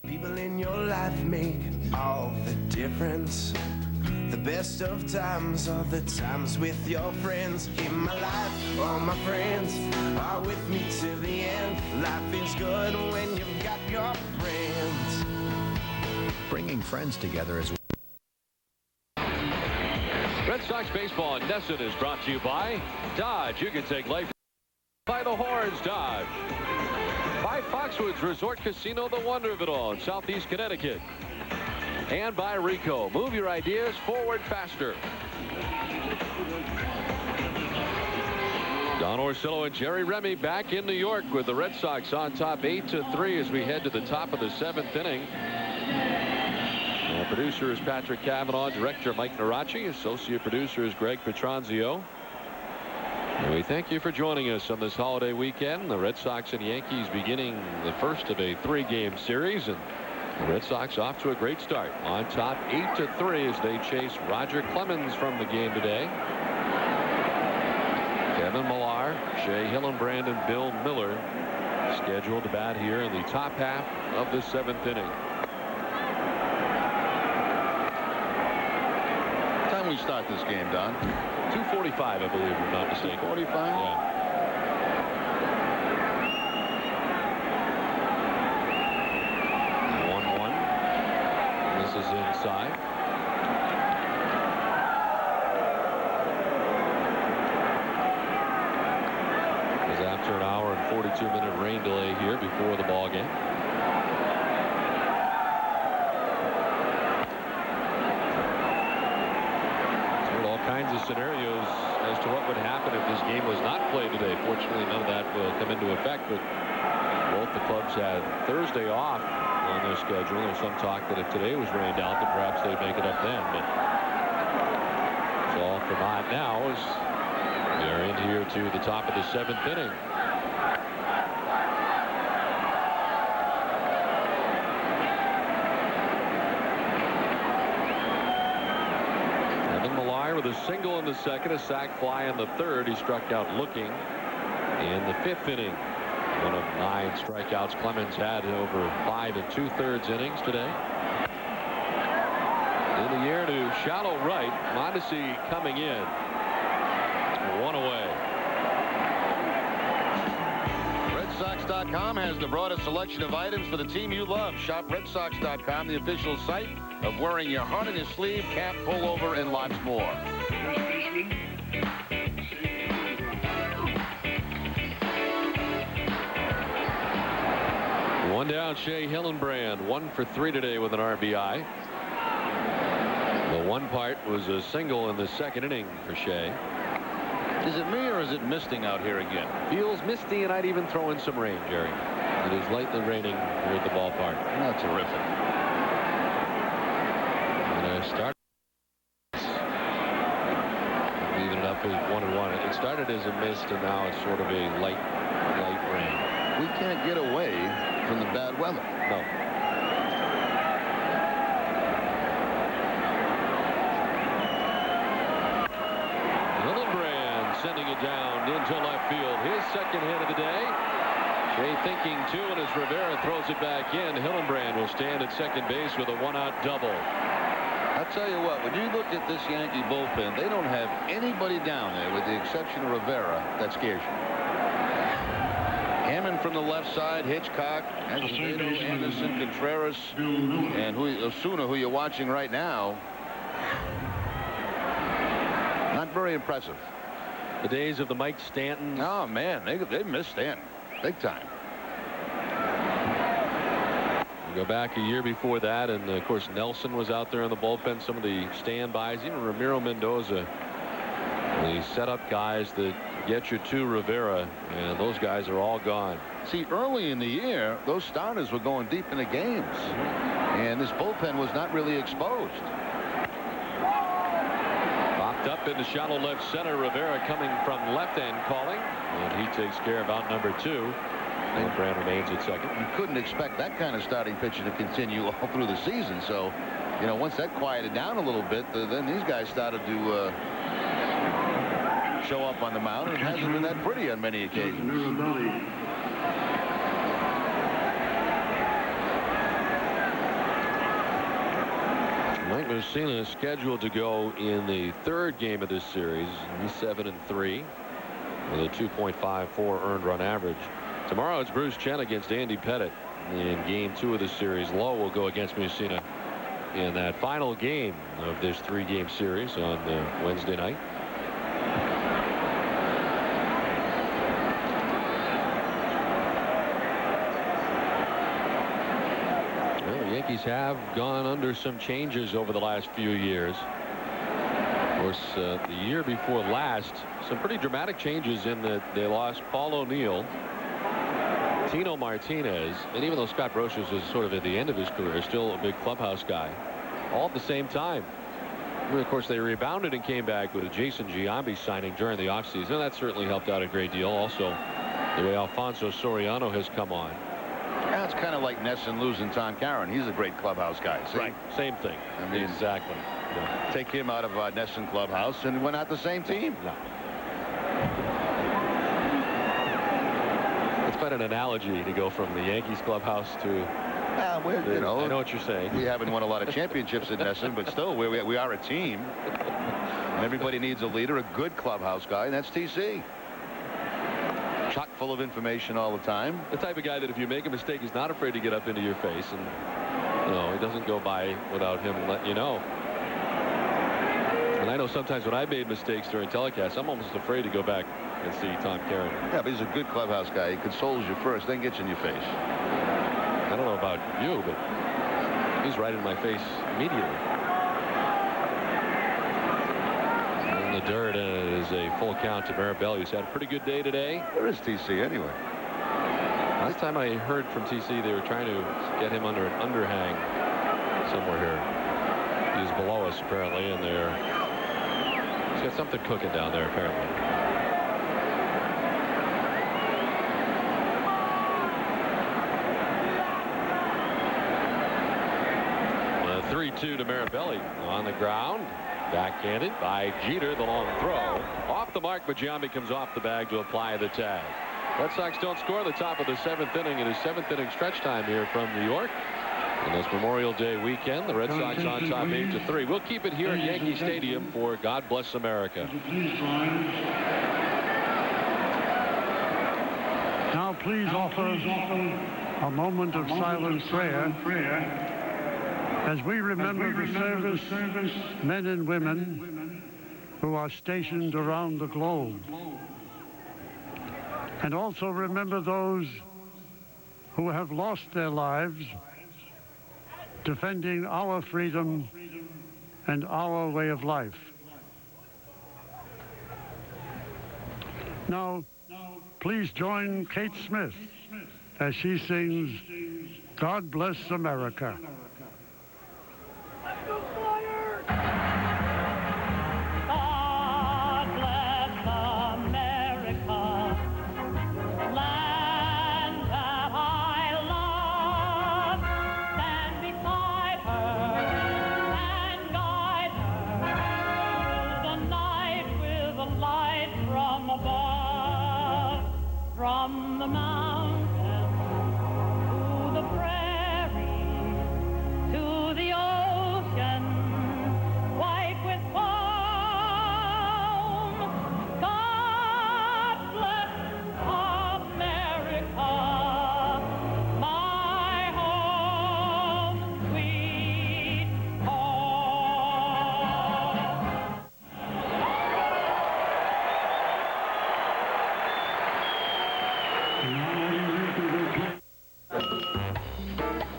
People in your life make all the difference. The best of times are the times with your friends. In my life, all my friends are with me to the end. Life is good when you've got your friends. Bringing friends together is Red Sox baseball in Nesson is brought to you by Dodge. You can take life by the horns. Dodge. By Foxwoods Resort Casino, the wonder of it all in Southeast Connecticut. And by Rico. Move your ideas forward faster. Don Orsillo and Jerry Remy back in New York with the Red Sox on top 8-3 as we head to the top of the 7th inning. Our producer is Patrick Cavanaugh, director Mike Naracci, associate producer is Greg Petronzio. And we thank you for joining us on this holiday weekend. The Red Sox and Yankees beginning the first of a 3-game series, and the Red Sox off to a great start on top 8-3 as they chase Roger Clemens from the game today. Kevin Millar, Shea Hillenbrand, and Bill Miller scheduled to bat here in the top half of the 7th inning. Time we start this game, Don? 2:45, I believe, if I'm not mistaken. 45? Yeah. After an hour and 42-minute rain delay here before the ball game. All kinds of scenarios as to what would happen if this game was not played today. Fortunately, none of that will come into effect, but both the clubs had Thursday off on their schedule. There's some talk that if today was rained out, that perhaps they'd make it up then, but it's all for naught now as they're in here to the top of the 7th inning. With a single in the 2nd, a sac fly in the 3rd. He struck out looking in the 5th inning. One of 9 strikeouts Clemens had over 5 2/3 innings today. In the air to shallow right. Mondesi coming in. 1 away. RedSox.com has the broadest selection of items for the team you love. Shop RedSox.com, the official site of wearing your heart on your sleeve, cap, pullover, and lots more. One down, Shea Hillenbrand, 1 for 3 today with an RBI. The one part was a single in the 2nd inning for Shea. Is it me or is it misting out here again? Feels misty, and I'd even throw in some rain, Jerry. It is lightly raining here at the ballpark. Oh, terrific. Start leaving it up as 1-1. It started as a mist, and now it's sort of a light rain. We can't get away from the bad weather. No. Hillenbrand sending it down into left field. His 2nd hit of the day. Shea thinking 2, and as Rivera throws it back in, Hillenbrand will stand at 2nd base with a 1-out double. I'll tell you what, when you look at this Yankee bullpen, they don't have anybody down there with the exception of Rivera that scares you. Hammond from the left side, Hitchcock, Azevedo, Anderson, Contreras, and Osuna, who you're watching right now. Not very impressive. The days of the Mike Stanton. Oh, man, they missed Stanton big time. Go back a year before that, and of course Nelson was out there in the bullpen. Some of the standbys, even Ramiro Mendoza, the setup guys that get you to Rivera, and those guys are all gone. See, early in the year, those starters were going deep into games, and this bullpen was not really exposed. Popped up into shallow left center. Rivera coming from left end calling, and he takes care of out number 2. Hillenbrand remains at 2nd. You couldn't expect that kind of starting pitcher to continue all through the season. So, you know, once that quieted down a little bit, then these guys started to show up on the mound, and it hasn't been that pretty on many occasions. Mike Mussina is scheduled to go in the 3rd game of this series. He's 7-3 with a 2.54 earned run average. Tomorrow it's Bruce Chen against Andy Pettit in game 2 of the series. Lowe will go against Mussina in that final game of this 3-game series on Wednesday night. Well, the Yankees have gone under some changes over the last few years. Of course, the year before last, some pretty dramatic changes in that they lost Paul O'Neill, Tino Martinez, and even though Scott Brosius was sort of at the end of his career, still a big clubhouse guy, all at the same time. And of course, they rebounded and came back with a Jason Giambi signing during the offseason. That certainly helped out a great deal. Also, the way Alfonso Soriano has come on. Yeah, it's kind of like Nesson losing Tom Caron. He's a great clubhouse guy. See? Right. Same thing. I mean, exactly. Yeah. Take him out of Nesson clubhouse, and we're not the same team. No. It's quite an analogy to go from the Yankees clubhouse to. You know, I know what you're saying. We haven't won a lot of championships at Nesson, but still, we are a team. And everybody needs a leader, a good clubhouse guy, and that's TC. Chock full of information all the time. The type of guy that if you make a mistake, he's not afraid to get up into your face, and he doesn't go by without him letting you know. And I know sometimes when I made mistakes during telecasts, I'm almost afraid to go back and see Tom Caron. Yeah, but he's a good clubhouse guy. He consoles you first, then gets in your face. I don't know about you, but he's right in my face immediately. In the dirt, and it is a full count to Marabelle, who's had a pretty good day today. Where is TC anyway? Last time I heard from TC, they were trying to get him under an underhang somewhere here. He's below us apparently, and he's got something cooking down there apparently. 3-2 to Marabelle on the ground. Backhanded by Jeter, the long throw. Off the mark, but Giambi comes off the bag to apply the tag. Red Sox don't score the top of the 7th inning. It is 7th inning stretch time here from New York. And this Memorial Day weekend, the Red Sox on top 8-3. We'll keep it here at Yankee Stadium for God Bless America. Now please offer a moment of silent prayer as we remember the service men and women who are stationed around the globe. And also remember those who have lost their lives defending our freedom and our way of life. Now, please join Kate Smith as she sings God Bless America. From the mountain to the prairie to the ocean, white with foam. God bless America, my home, sweet home.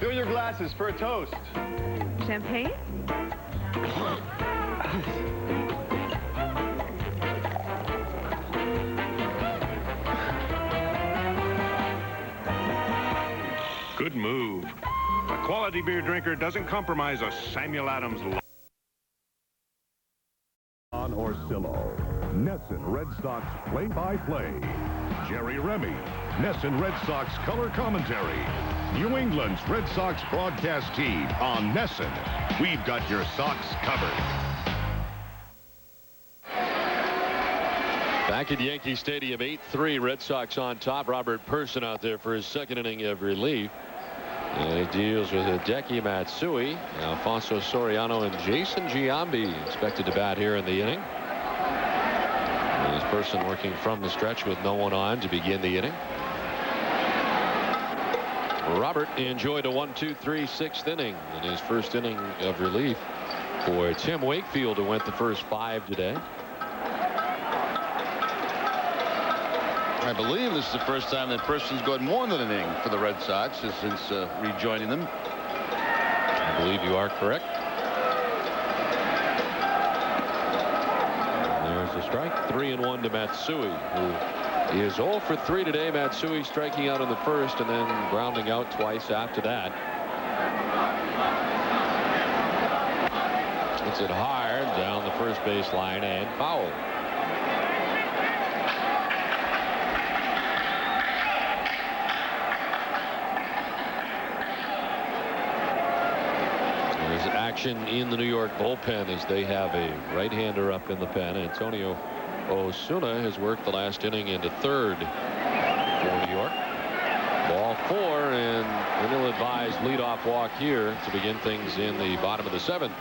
Fill your glasses for a toast. Champagne? Good move. A quality beer drinker doesn't compromise a Samuel Adams. On Orsillo, Nesson Red Sox play-by-play. Jerry Remy, Nesson Red Sox color commentary. New England's Red Sox broadcast team on Nesson. We've got your Sox covered. Back at Yankee Stadium, 8-3, Red Sox on top. Robert Person out there for his second inning of relief. And he deals with Hideki Matsui, Alfonso Soriano, and Jason Giambi expected to bat here in the inning. And this Person working from the stretch with no one on to begin the inning. Robert enjoyed a 1-2-3 6th inning in his first inning of relief for Tim Wakefield, who went the first 5 today. I believe this is the first time that Person's gone more than an inning for the Red Sox since rejoining them. I believe you are correct. And there's the strike. 3-1 to Matsui, who is 0 for 3 today. Matsui striking out in the first and then grounding out twice after that. Hits it hard down the first base line and foul. There's action in the New York bullpen as they have a right-hander up in the pen. Antonio Osuna has worked the last inning into third for New York. Ball 4, and an ill-advised leadoff walk here to begin things in the bottom of the 7th.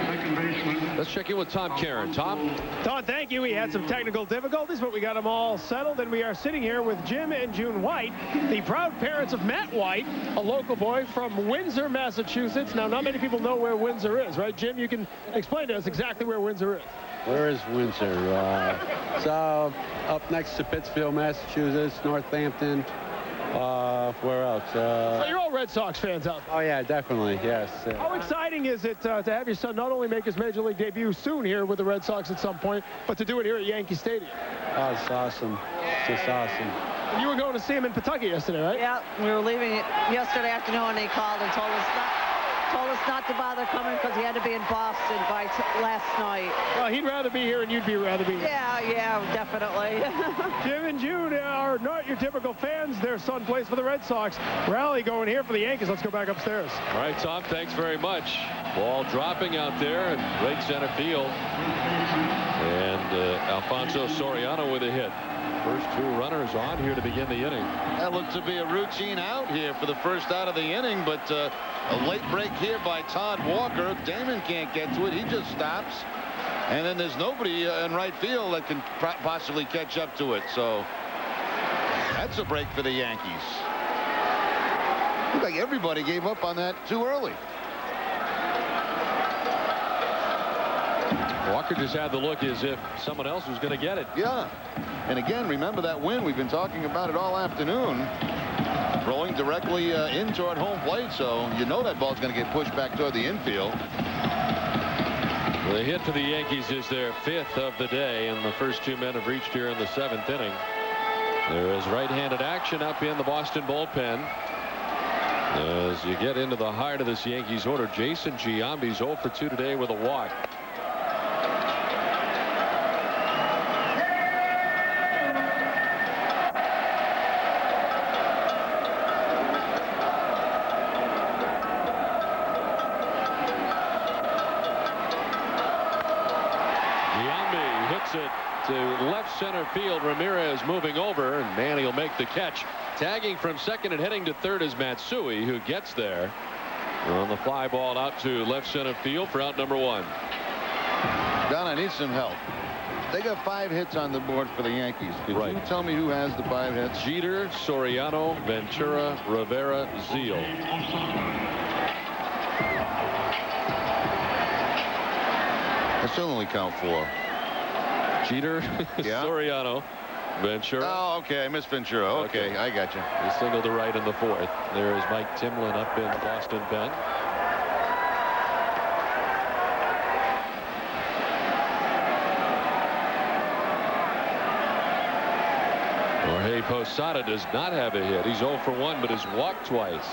Second baseman Let's check in with Tom Caron. Tom? Todd, thank you. We had some technical difficulties, but we got them all settled, and we are sitting here with Jim and June White, the proud parents of Matt White, a local boy from Windsor, Massachusetts. Now, not many people know where Windsor is, right? Jim, you can explain to us exactly where Windsor is. Where is Windsor? It's up next to Pittsfield, Massachusetts, Northampton. Where else? So you're all Red Sox fans out there. Oh, yeah, definitely, yes. How exciting is it to have your son not only make his Major League debut soon here with the Red Sox at some point, but to do it here at Yankee Stadium? Oh, it's awesome. It's just awesome. You were going to see him in Pawtucket yesterday, right? Yeah, we were leaving yesterday afternoon, and he called and told us not to bother coming because he had to be in Boston by last night. Well, he'd rather be here, and you'd rather be here. Yeah, definitely. Jim and June are not your typical fans. Their son plays for the Red Sox. Rally going here for the Yankees. Let's go back upstairs. All right, Tom, thanks very much. Ball dropping out there in right center field. And Alfonso Soriano with a hit. First two runners on here to begin the inning. That looked to be a routine out here for the first out of the inning, but a late break here by Todd Walker. Damon can't get to it. He just stops. And then there's nobody in right field that can possibly catch up to it. So that's a break for the Yankees. Looked like everybody gave up on that too early. Walker just had the look as if someone else was going to get it. Yeah. And again, remember that wind. We've been talking about it all afternoon. Rolling directly in toward home plate, so you know that ball's going to get pushed back toward the infield. The hit to the Yankees is their 5th of the day, and the first two men have reached here in the 7th inning. There is right-handed action up in the Boston bullpen. As you get into the heart of this Yankees order, Jason Giambi's 0 for 2 today with a walk. It to left center field. Ramirez moving over, and Manny will make the catch. Tagging from second and heading to third is Matsui, who gets there on the fly ball out to left center field for out number 1. Don, I need some help. They got 5 hits on the board for the Yankees. Could you tell me who has the 5 hits? Jeter, Soriano, Ventura, Rivera, Zeal. I still only count 4. Jeter, Soriano, Ventura. Oh, okay. I missed Ventura. Okay, I got you. He singled to right in the 4th. There is Mike Timlin up in the Boston pen. Jorge Posada does not have a hit. He's 0 for 1, but has walked twice.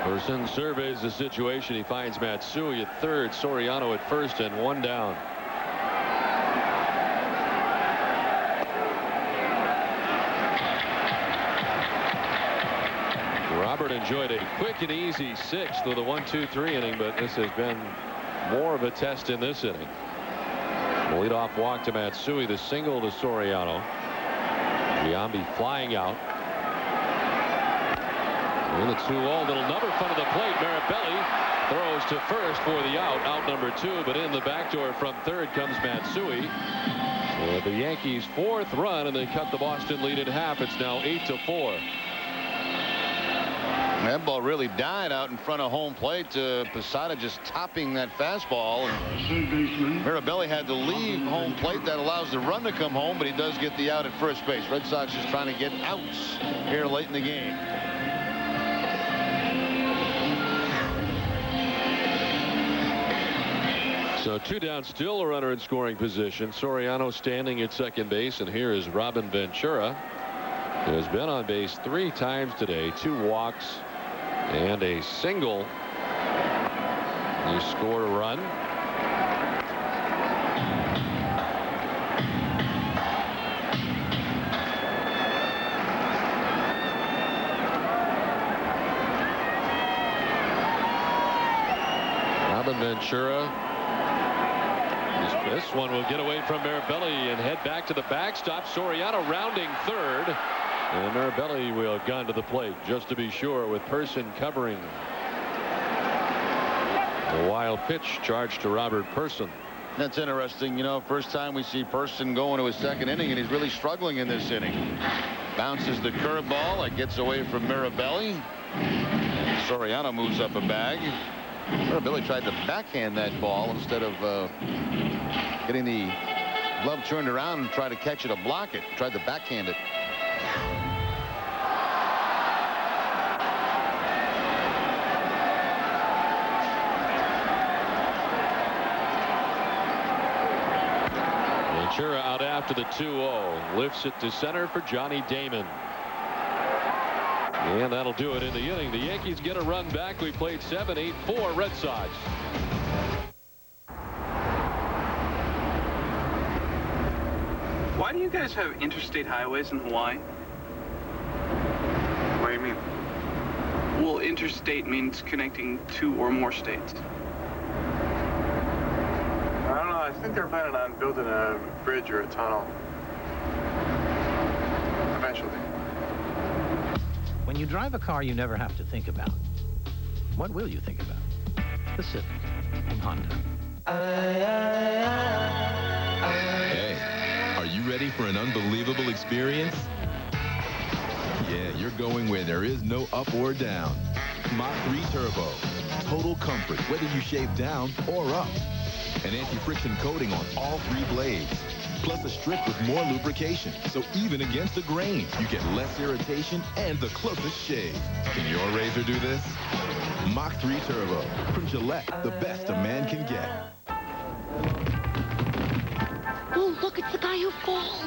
Person surveys the situation. He finds Matsui at third, Soriano at first, and 1 down. Robert enjoyed a quick and easy 6th with a 1-2-3 inning, but this has been more of a test in this inning. The leadoff walk to Matsui, the single to Soriano. Giambi flying out. And the 2-0, little number front of the plate. Marabelli throws to first for the out number 2, but in the back door from third comes Matsui. So the Yankees' 4th run, and they cut the Boston lead in half. It's now 8-4. That ball really died out in front of home plate. Posada just topping that fastball. And Marabelli had to leave home plate. That allows the run to come home, but he does get the out at first base. Red Sox just trying to get outs here late in the game. So 2 down, still a runner in scoring position. Soriano standing at second base, and here is Robin Ventura, who has been on base 3 times today. 2 walks and a single. He scored a run. Robin Ventura This one will get away from Mirabelli and head back to the backstop. Soriano rounding third. And Mirabelli will gun to the plate just to be sure with Person covering. A wild pitch charged to Robert Person. That's interesting. You know, first time we see Person go into his second inning, and he's really struggling in this inning. Bounces the curveball. It gets away from Mirabelli. Soriano moves up a bag. Mirabelli tried to backhand that ball instead of getting the glove turned around and try to catch it or block it. Tried to backhand it. Ventura out after the 2-0. Lifts it to center for Johnny Damon. And that'll do it in the inning. The Yankees get a run back. We played 7-8-4 Red Sox. Why do you guys have interstate highways in Hawaii? What do you mean? Well, interstate means connecting 2 or more states. I don't know. I think they're planning on building a bridge or a tunnel. Eventually. When you drive a car you never have to think about, what will you think about? The Civic from Honda. Hey, are you ready for an unbelievable experience? Yeah, you're going where there is no up or down. Mach 3 Turbo. Total comfort, whether you shave down or up. An anti-friction coating on all 3 blades. Plus a strip with more lubrication, so even against the grain, you get less irritation and the closest shave. Can your razor do this? Mach 3 Turbo from Gillette, the best a man can get. Oh, look, it's the guy who falls.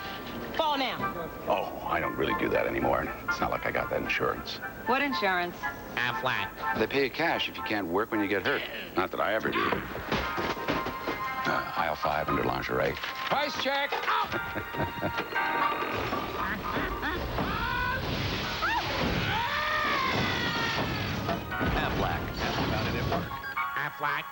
Fall now. Oh, I don't really do that anymore. It's not like I got that insurance. What insurance? Flat. They pay you cash if you can't work when you get hurt. Not that I ever do. Aisle 5 under lingerie. Price check. Aflac. That's about it at work. Aflac.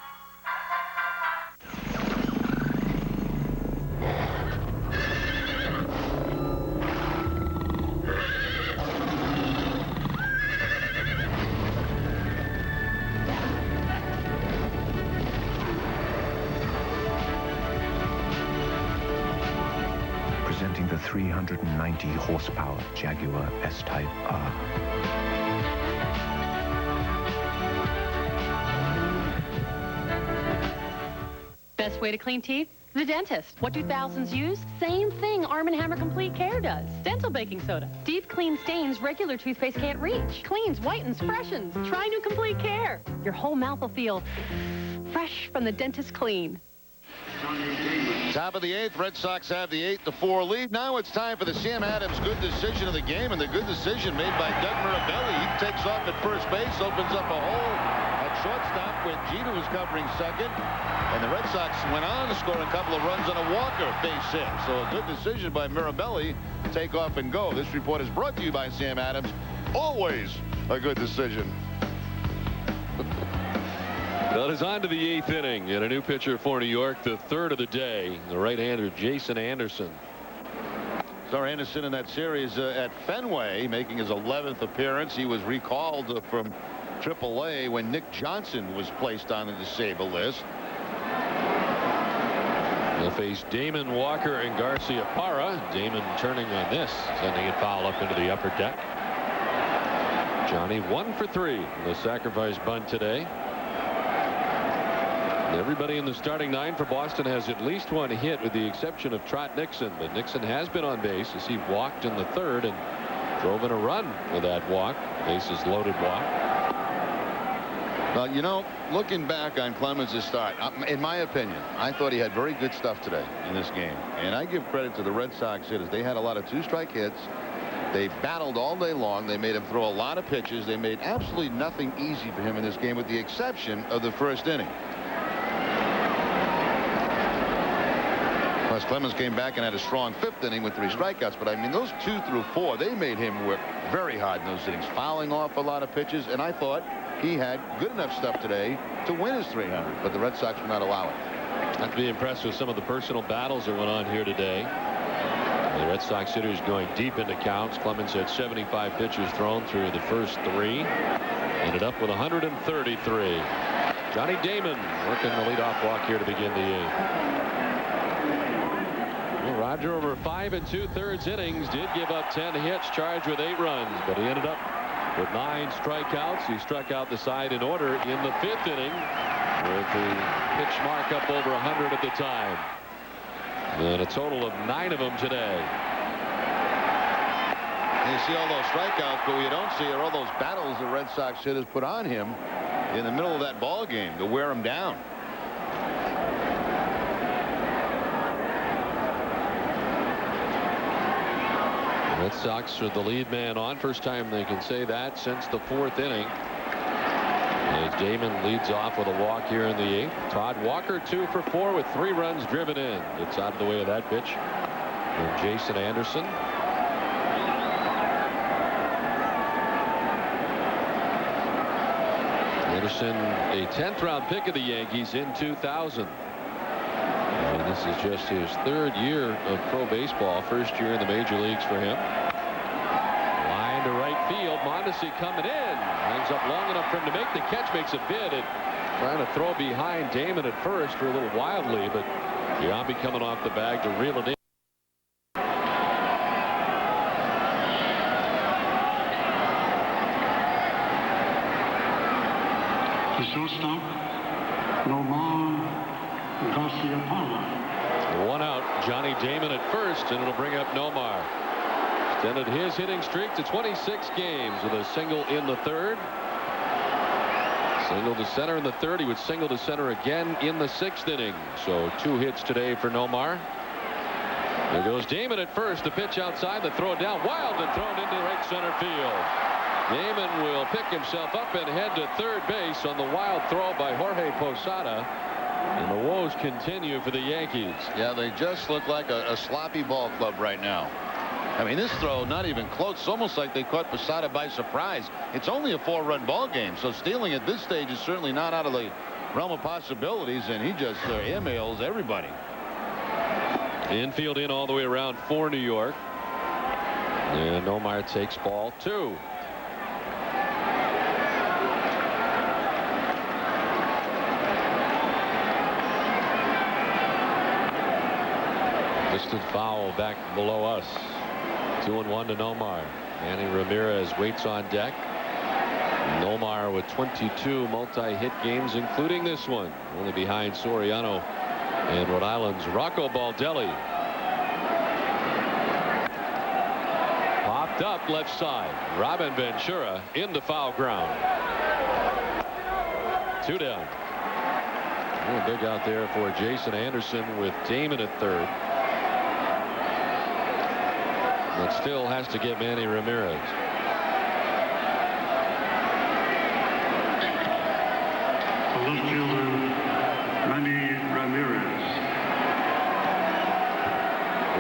Presenting the 390 horsepower Jaguar S-Type R. Best way to clean teeth? The dentist. What do thousands use? Same thing Arm & Hammer Complete Care does. Dental baking soda. Deep clean stains regular toothpaste can't reach. Cleans, whitens, freshens. Try new Complete Care. Your whole mouth will feel fresh from the dentist clean. Top of the 8th. Red Sox have the 8-4 lead. Now it's time for the Sam Adams good decision of the game, and the good decision made by Doug Mirabelli. He takes off at first base, opens up a hole at shortstop when Jeter was covering second, and the Red Sox went on to score a couple of runs on a Walker base hit. So a good decision by Mirabelli. Take off and go. This report is brought to you by Sam Adams. Always a good decision. Well, it is on to the 8th inning, and a new pitcher for New York, the 3rd of the day, the right-hander Jason Anderson. So Anderson in that series at Fenway, making his 11th appearance. He was recalled from AAA when Nick Johnson was placed on the disabled list. They'll face Damon, Walker, and Garcia Parra. Damon turning on this, sending it foul up into the upper deck. Johnny 1 for 3 in the sacrifice bunt today. Everybody in the starting 9 for Boston has at least one hit, with the exception of Trot Nixon. But Nixon has been on base as he walked in the 3rd and drove in a run with that walk. Bases loaded walk. Well, you know, looking back on Clemens' start, in my opinion, I thought he had very good stuff today in this game. And I give credit to the Red Sox hitters. They had a lot of 2-strike hits. They battled all day long. They made him throw a lot of pitches. They made absolutely nothing easy for him in this game, with the exception of the 1st inning. Plus, Clemens came back and had a strong 5th inning with 3 strikeouts. But I mean, those 2 through 4, they made him work very hard in those innings, fouling off a lot of pitches. And I thought he had good enough stuff today to win his 300. But the Red Sox would not allow it. I have to be impressed with some of the personal battles that went on here today. The Red Sox hitters going deep into counts. Clemens had 75 pitches thrown through the first 3. Ended up with 133. Johnny Damon working the leadoff walk here to begin the 8th. Well, Roger, over 5 2/3 innings, did give up 10 hits, charged with 8 runs, but he ended up with 9 strikeouts. He struck out the side in order in the 5th inning with the pitch mark up over 100 at the time. And a total of 9 of them today. You see all those strikeouts, but what you don't see are all those battles the Red Sox hitters put on him in the middle of that ball game to wear him down. The Red Sox are the lead man on. First time they can say that since the 4th inning. As Damon leads off with a walk here in the 8th. Todd Walker 2 for 4 with 3 runs driven in. It's out of the way of that pitch from Jason Anderson. Anderson, a 10th round pick of the Yankees in 2000. And this is just his 3rd year of pro baseball. First year in the major leagues for him. Line to right field. Mondesi coming in. Hangs up long enough for him to make the catch. Makes a bid at trying to throw behind Damon at first for a little wildly, but Giambi coming off the bag to reel it in. The shortstop, Nomar Garcia-Palma. 1 out. Johnny Damon at first, and it'll bring up Nomar. Extended his hitting streak to 26 games with a single in the 3rd. Single to center in the 3rd. He would single to center again in the 6th inning. So 2 hits today for Nomar. There goes Damon at first. The pitch outside. The throw down wild and thrown into right center field. Damon will pick himself up and head to 3rd base on the wild throw by Jorge Posada. And the woes continue for the Yankees. Yeah, they just look like a sloppy ball club right now. I mean, this throw not even close. It's almost like they caught Posada by surprise. It's only a 4-run ball game, so stealing at this stage is certainly not out of the realm of possibilities, and he just airmails everybody. Infield in all the way around for New York. And Nomar takes ball 2. Distant foul back below us. 2-1 to Nomar. Manny Ramirez waits on deck. Nomar with 22 multi-hit games, including this one. Only behind Soriano and Rhode Island's Rocco Baldelli. Popped up left side. Robin Ventura into foul ground. 2 down. Real big out there for Jason Anderson with Damon at 3rd. But still has to get Manny Ramirez. The left fielder, Manny Ramirez.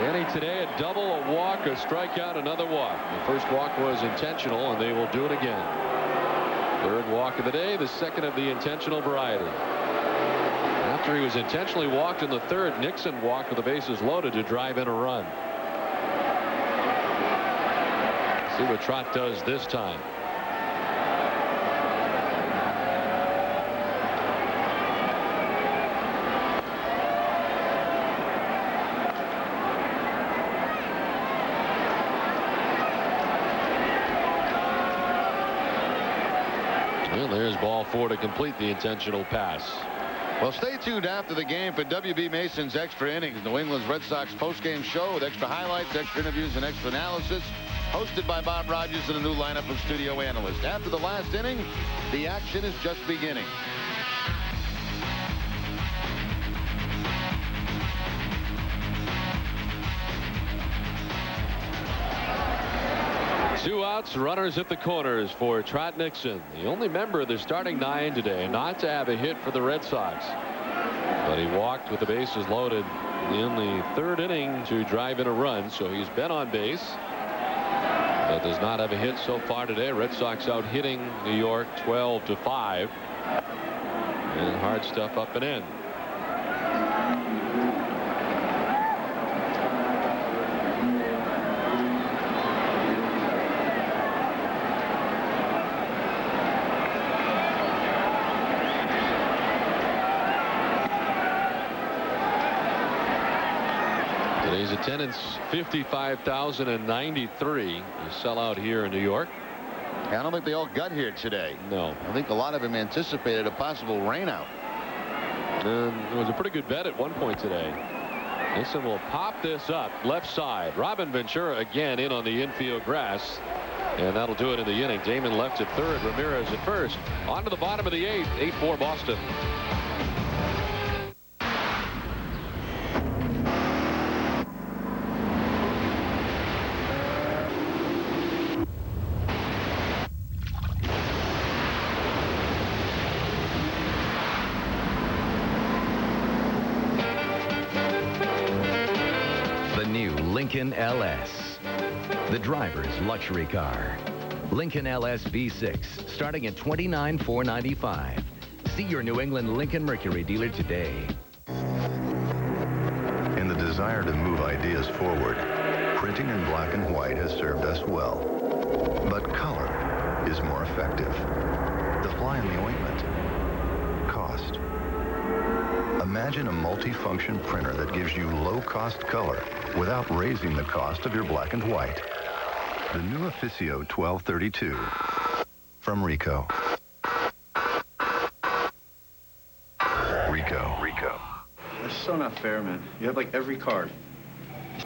Manny today a double, a walk, a strikeout, another walk. The first walk was intentional, and they will do it again. 3rd walk of the day, the 2nd of the intentional variety. After he was intentionally walked in the 3rd, Nixon walked with the bases loaded to drive in a run. See what Trott does this time. Well, there's ball 4 to complete the intentional pass. Well, stay tuned after the game for W.B. Mason's Extra Innings, New England's Red Sox postgame show with extra highlights, extra interviews, and extra analysis. Hosted by Bob Rogers and a new lineup of studio analysts. After the last inning, the action is just beginning. Two outs, runners at the corners for Trot Nixon, the only member of the starting 9 today not to have a hit for the Red Sox. But he walked with the bases loaded in the 3rd inning to drive in a run, so he's been on base. But does not have a hit so far today. Red Sox out hitting New York 12-5. And hard stuff up and in. Today's attendance 55,093. A sellout here in New York. I don't think they all got here today. No. I think a lot of them anticipated a possible rainout. It was a pretty good bet at one point today. This one will pop this up left side. Robin Ventura again in on the infield grass. And that'll do it in the inning. Damon left at third. Ramirez at first. On to the bottom of the eighth. 8-4 Boston. Lincoln LS, the driver's luxury car. Lincoln LS V6, starting at $29,495. See your New England Lincoln Mercury dealer today. In the desire to move ideas forward, printing in black and white has served us well. But color is more effective. The fly in the ointment. Cost. Imagine a multi-function printer that gives you low-cost color without raising the cost of your black and white. The new Officio 1232 from Ricoh. Ricoh. That's so not fair, man. You have like every card.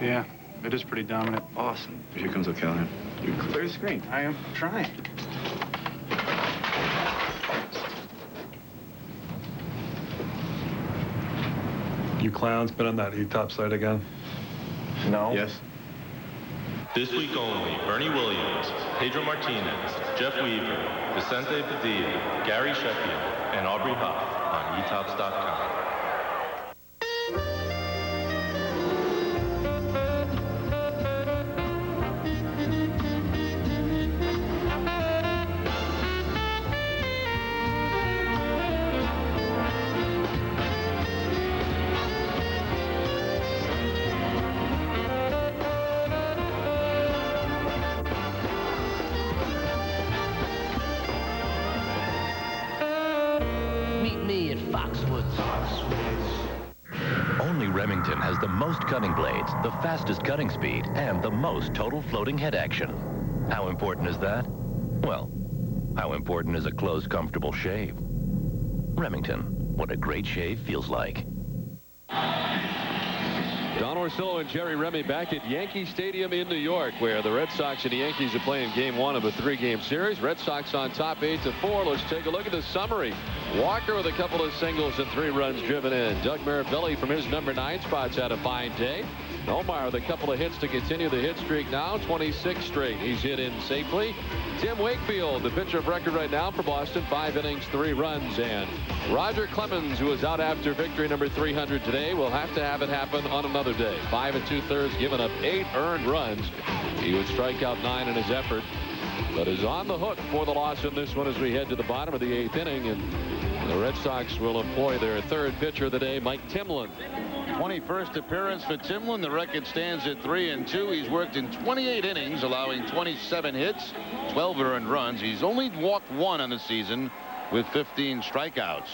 Yeah, it is pretty dominant. Awesome. Here comes O'Callaghan. You clear the screen. I am trying. You clowns been on that E-top site again? No. Yes. This week only, Bernie Williams, Pedro Martinez, Jeff Weaver, Vicente Padilla, Gary Sheffield, and Aubrey Hoff on etops.com. Only Remington has the most cutting blades, the fastest cutting speed, and the most total floating head action. How important is that? Well, how important is a close, comfortable shave? Remington, what a great shave feels like. Don Orsillo and Jerry Remy back at Yankee Stadium in New York, where the Red Sox and the Yankees are playing game one of a three-game series. Red Sox on top 8-4. Let's take a look at the summary. Walker with a couple of singles and 3 runs driven in. Doug Mirabelli from his number 9 spot's had a fine day. Omar with a couple of hits to continue the hit streak now. 26 straight. He's hit in safely. Tim Wakefield, the pitcher of record right now for Boston. 5 innings, 3 runs. And Roger Clemens, who was out after victory number 300 today, will have to have it happen on another day. 5 2/3, giving up 8 earned runs. He would strike out 9 in his effort, but is on the hook for the loss in this one as we head to the bottom of the 8th inning. And the Red Sox will employ their 3rd pitcher of the day, Mike Timlin. 21st appearance for Timlin. The record stands at 3-2. He's worked in 28 innings, allowing 27 hits, 12 earned runs. He's only walked 1 on the season with 15 strikeouts.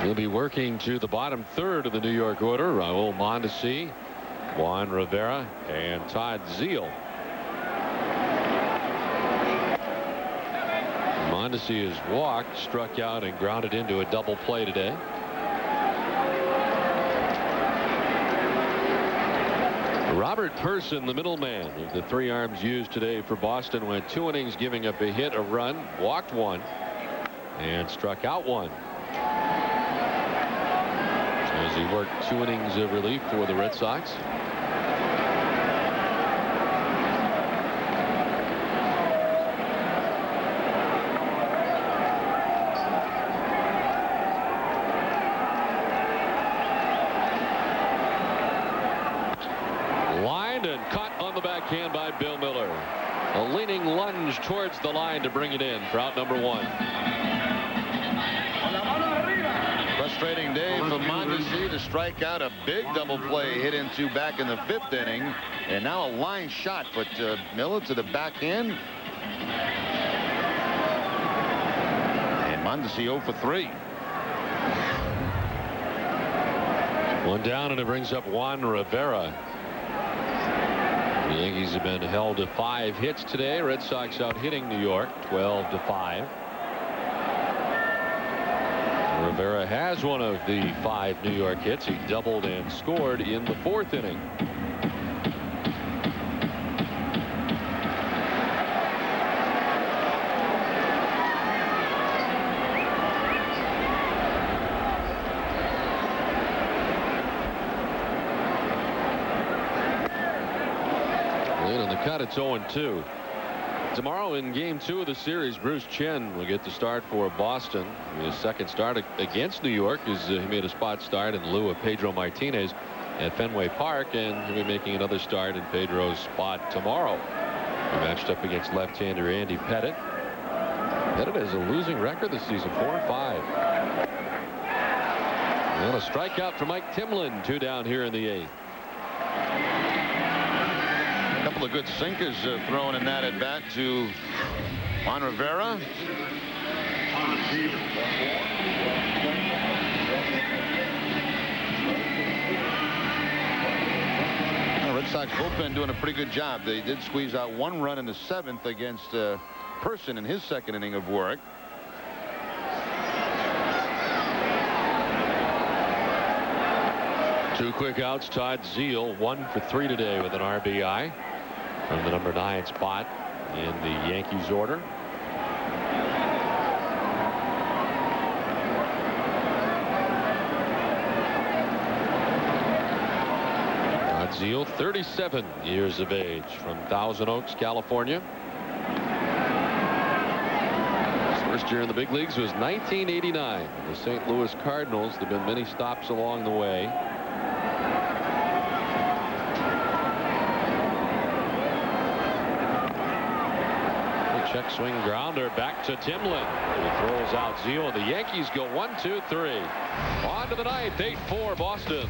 He'll be working to the bottom 3rd of the New York order. Raul Mondesi, Juan Rivera, and Todd Zeile. Mondesi has walked, struck out, and grounded into a double play today. Robert Person, the middleman of the 3 arms used today for Boston, went 2 innings giving up a hit, a run, walked 1, and struck out 1. As he worked 2 innings of relief for the Red Sox. Lined and caught on the backhand by Bill Miller. A leaning lunge towards the line to bring it in for out number 1. Frustrating day for Mondesi to strike out. A big double play hit into back in the 5th inning. And now a line shot, but Miller to the backhand. And Mondesi 0 for 3. One down, and it brings up Juan Rivera. The Yankees have been held to 5 hits today. Red Sox out hitting New York 12-5. Rivera has one of the 5 New York hits. He doubled and scored in the 4th inning. Cut. It's 0-2. Tomorrow in game 2 of the series, Bruce Chen will get the start for Boston. His second start against New York is he made a spot start in lieu of Pedro Martinez at Fenway Park, and he'll be making another start in Pedro's spot tomorrow. He matched up against left-hander Andy Pettit. Pettit has a losing record this season, 4-5. And a strikeout for Mike Timlin, 2 down here in the 8th. Couple of good sinkers thrown in that at bat to Juan Rivera. The Red Sox bullpen doing a pretty good job. They did squeeze out 1 run in the 7th against Person in his 2nd inning of work. Two quick outs. Todd Zeile 1 for 3 today with an RBI from the number 9 spot in the Yankees order. Todd Zeile, 37 years of age, from Thousand Oaks, California. His first year in the big leagues was 1989. The St. Louis Cardinals. There have been many stops along the way. Check swing grounder back to Timlin, who throws out Zeile. The Yankees go 1-2-3. On to the 9th, 8-4 Boston.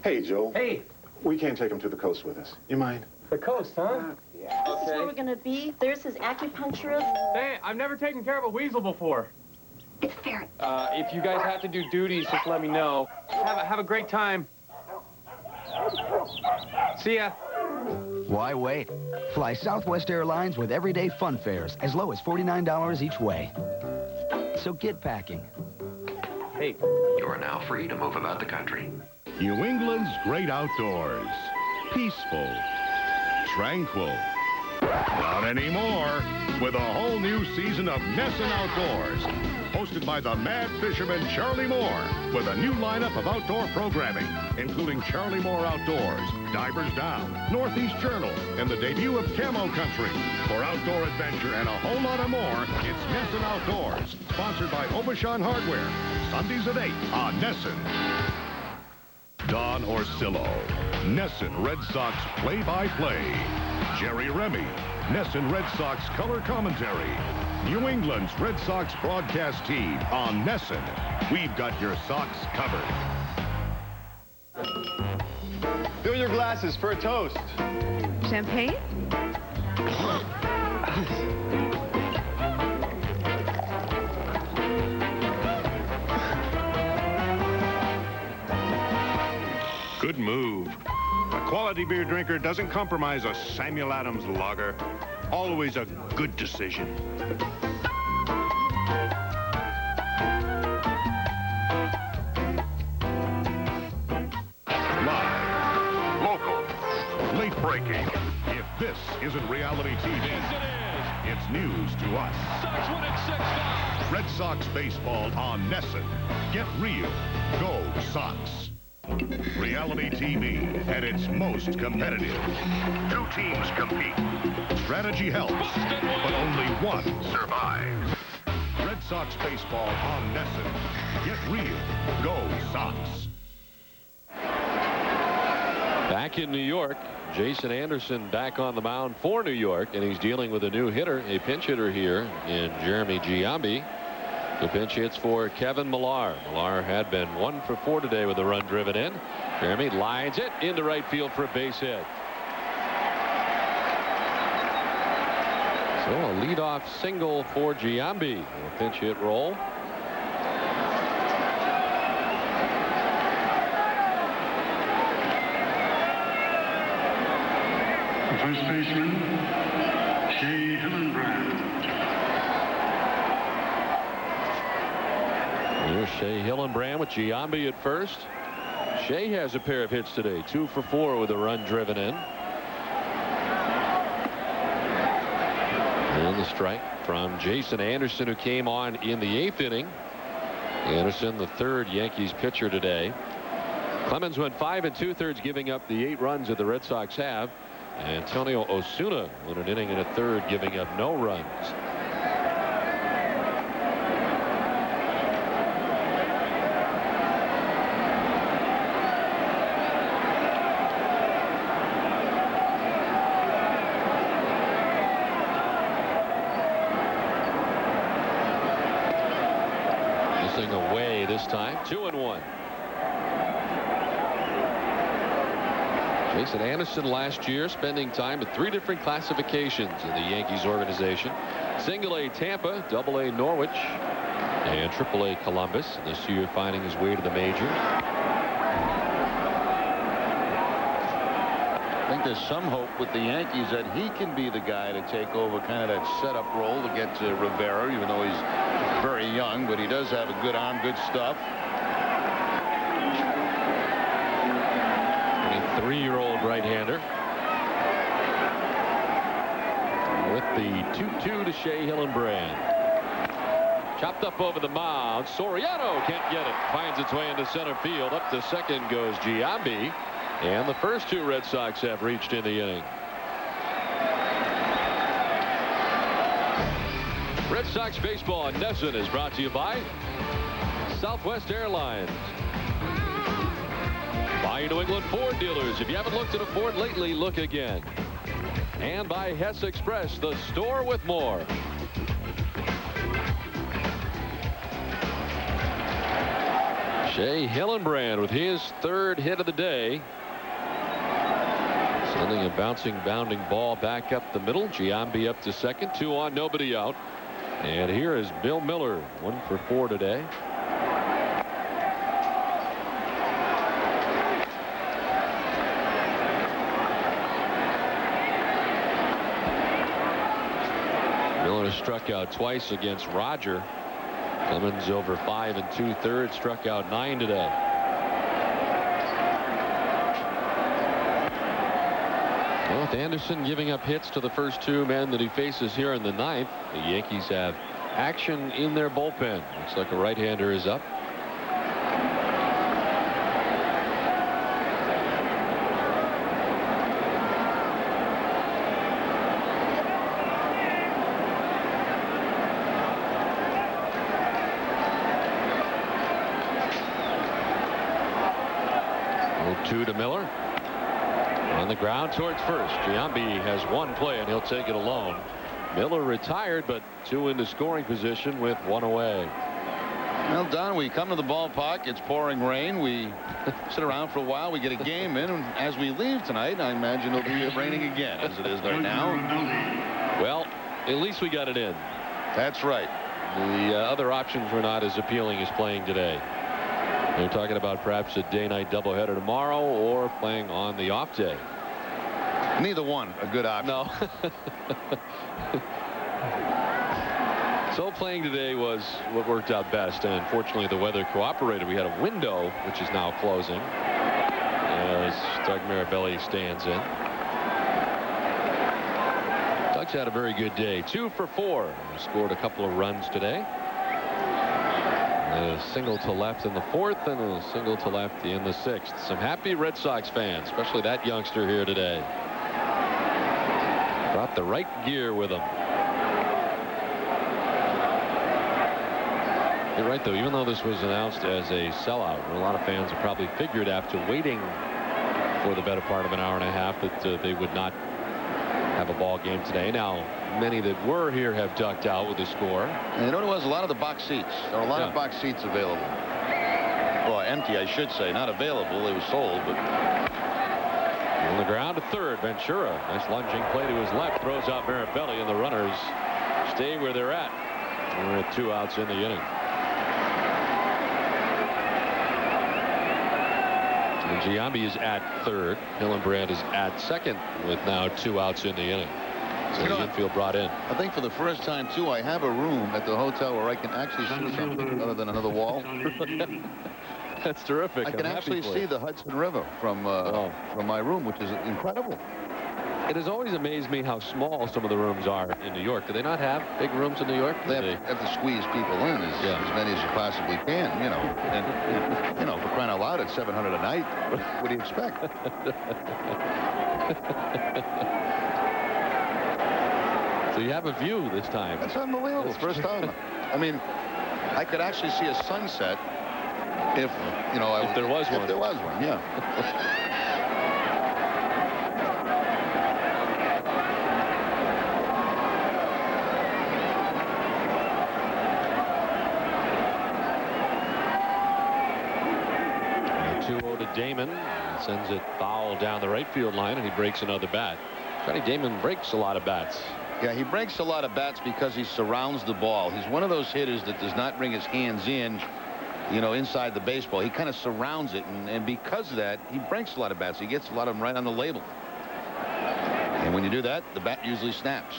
Hey, Joe. Hey. We can't take him to the coast with us. You mind? The coast, huh? Yeah. This is where we're gonna be. There's his acupuncturist. Hey, I've never taken care of a weasel before. It's ferret. If you guys have to do duties, just let me know. Have a great time. See ya. Why wait? Fly Southwest Airlines with everyday fun fares as low as $49 each way. So get packing. Hey. You are now free to move about the country. New England's great outdoors. Peaceful. Tranquil. Not anymore. With a whole new season of Nesson Outdoors. Hosted by the mad fisherman Charlie Moore. With a new lineup of outdoor programming. Including Charlie Moore Outdoors, Divers Down, Northeast Journal, and the debut of Camo Country. For outdoor adventure and a whole lot of more, it's Nesson Outdoors. Sponsored by Obashan Hardware. Sundays at 8 on Nesson. Don Orsillo. Nesson Red Sox play-by-play. Jerry Remy. Nesson Red Sox color commentary. New England's Red Sox broadcast team on Nesson. We've got your Sox covered. Fill your glasses for a toast. Champagne? Good move. A quality beer drinker doesn't compromise a Samuel Adams lager. Always a good decision. Live, local, late breaking. If this isn't reality TV, it's news to us. Sox winning 6-5. Red Sox baseball on Nesson. Get real. Go Sox. Reality TV at its most competitive. 2 teams compete. Strategy helps, but only one survives. Red Sox baseball on Nesson. Get real. Go Sox. Back in New York, Jason Anderson back on the mound for New York, and he's dealing with a new hitter, a pinch hitter here in Jeremy Giambi. The pinch hits for Kevin Millar. Millar had been 1 for 4 today with a run driven in. Jeremy lines it into right field for a base hit. So a leadoff single for Giambi. A pinch hit roll. First baseman, Shea Hillenbrand. Here's Shea Hillenbrand with Giambi at first. Shea has a pair of hits today, 2 for 4 with a run driven in. And the strike from Jason Anderson, who came on in the 8th inning. Anderson, the 3rd Yankees pitcher today. Clemens went 5 2/3, giving up the 8 runs that the Red Sox have. Antonio Osuna went an inning and a 1/3, giving up no runs. Missing away this time, 2-1. Jason Anderson last year spending time at 3 different classifications in the Yankees organization. Single A Tampa, Double A Norwich, and Triple A Columbus. And this year finding his way to the majors. I think there's some hope with the Yankees that he can be the guy to take over kind of that setup role to get to Rivera, even though he's very young, but he does have a good arm, good stuff. 23-year-old right-hander. With the 2-2 to Shea Hillenbrand. Chopped up over the mound. Soriano can't get it. Finds its way into center field. Up to second goes Giambi. And the first 2 Red Sox have reached in the inning. Red Sox baseball in Nesson is brought to you by Southwest Airlines. By New England Ford dealers. If you haven't looked at a Ford lately, look again. And by Hess Express, the store with more. Shea Hillenbrand with his 3rd hit of the day. Sending a bouncing, bounding ball back up the middle. Giambi up to second. 2 on, nobody out. And here is Bill Miller, 1 for 4 today. Miller struck out twice against Roger. Clemens over 5 2/3, struck out 9 today. Well, with Anderson giving up hits to the first 2 men that he faces here in the 9th, the Yankees have action in their bullpen. Looks like a right-hander is up. Two to Miller. On the ground towards first. Giambi has 1 play and he'll take it alone. Miller retired, but 2 into scoring position with 1 away. Well, Don, we come to the ballpark. It's pouring rain. We sit around for a while. We get a game in. And as we leave tonight, I imagine it'll be raining again, as it is right now. Well, at least we got it in. That's right. The other options were not as appealing as playing today. They're talking about perhaps a day-night doubleheader tomorrow or playing on the off day. Neither one a good option. No. So playing today was what worked out best, and unfortunately the weather cooperated. We had a window which is now closing as Doug Mirabelli stands in. Doug's had a very good day. 2 for 4. He scored a couple of runs today. A single to left in the 4th and a single to left in the 6th. Some happy Red Sox fans, especially that youngster here today. Brought the right gear with him. You're right, though. Even though this was announced as a sellout, a lot of fans have probably figured after waiting for the better part of an hour and a half that they would not have a ball game today. Now, many that were here have ducked out with the score. And you know what it was? A lot of the box seats. There are a lot of box seats available. Well, empty, I should say. Not available. They were sold, but... On the ground to third. Ventura. Nice lunging play to his left. Throws out Mirabelli, and the runners stay where they're at. We're at 2 outs in the inning. And Giambi is at third. Hillenbrand is at second with now 2 outs in the inning. So the infield brought in. I think for the first time, too, I have a room at the hotel where I can actually see something other than another wall. That's terrific. I can actually see the Hudson River from my room, which is incredible. It has always amazed me how small some of the rooms are in New York. Do they not have big rooms in New York? They have to squeeze people in as many as you possibly can, you know. And, you know, for crying out loud, it's $700 a night. What do you expect? So you have a view this time. That's unbelievable. It's first time. I mean, I could actually see a sunset if, you know, if there was one. If there was one, yeah. Damon sends it foul down the right field line, and he breaks another bat. Johnny Damon breaks a lot of bats. Yeah, he breaks a lot of bats because he surrounds the ball. He's one of those hitters that does not bring his hands in, you know, inside the baseball. He kind of surrounds it, and because of that, he breaks a lot of bats. He gets a lot of them right on the label. And when you do that, the bat usually snaps.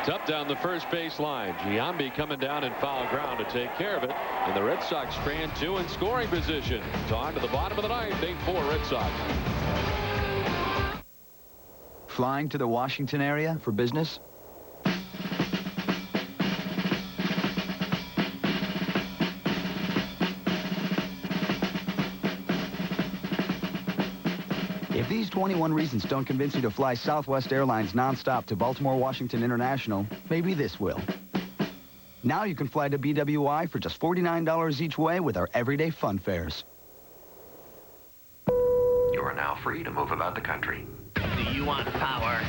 Up down the first base line. Giambi coming down in foul ground to take care of it. And the Red Sox strand 2 in scoring position. It's on to the bottom of the ninth. 8-4 Red Sox. Flying to the Washington area for business? If these 21 reasons don't convince you to fly Southwest Airlines nonstop to Baltimore Washington International, maybe this will. Now you can fly to BWI for just $49 each way with our everyday fun fares. You are now free to move about the country. Do you want power?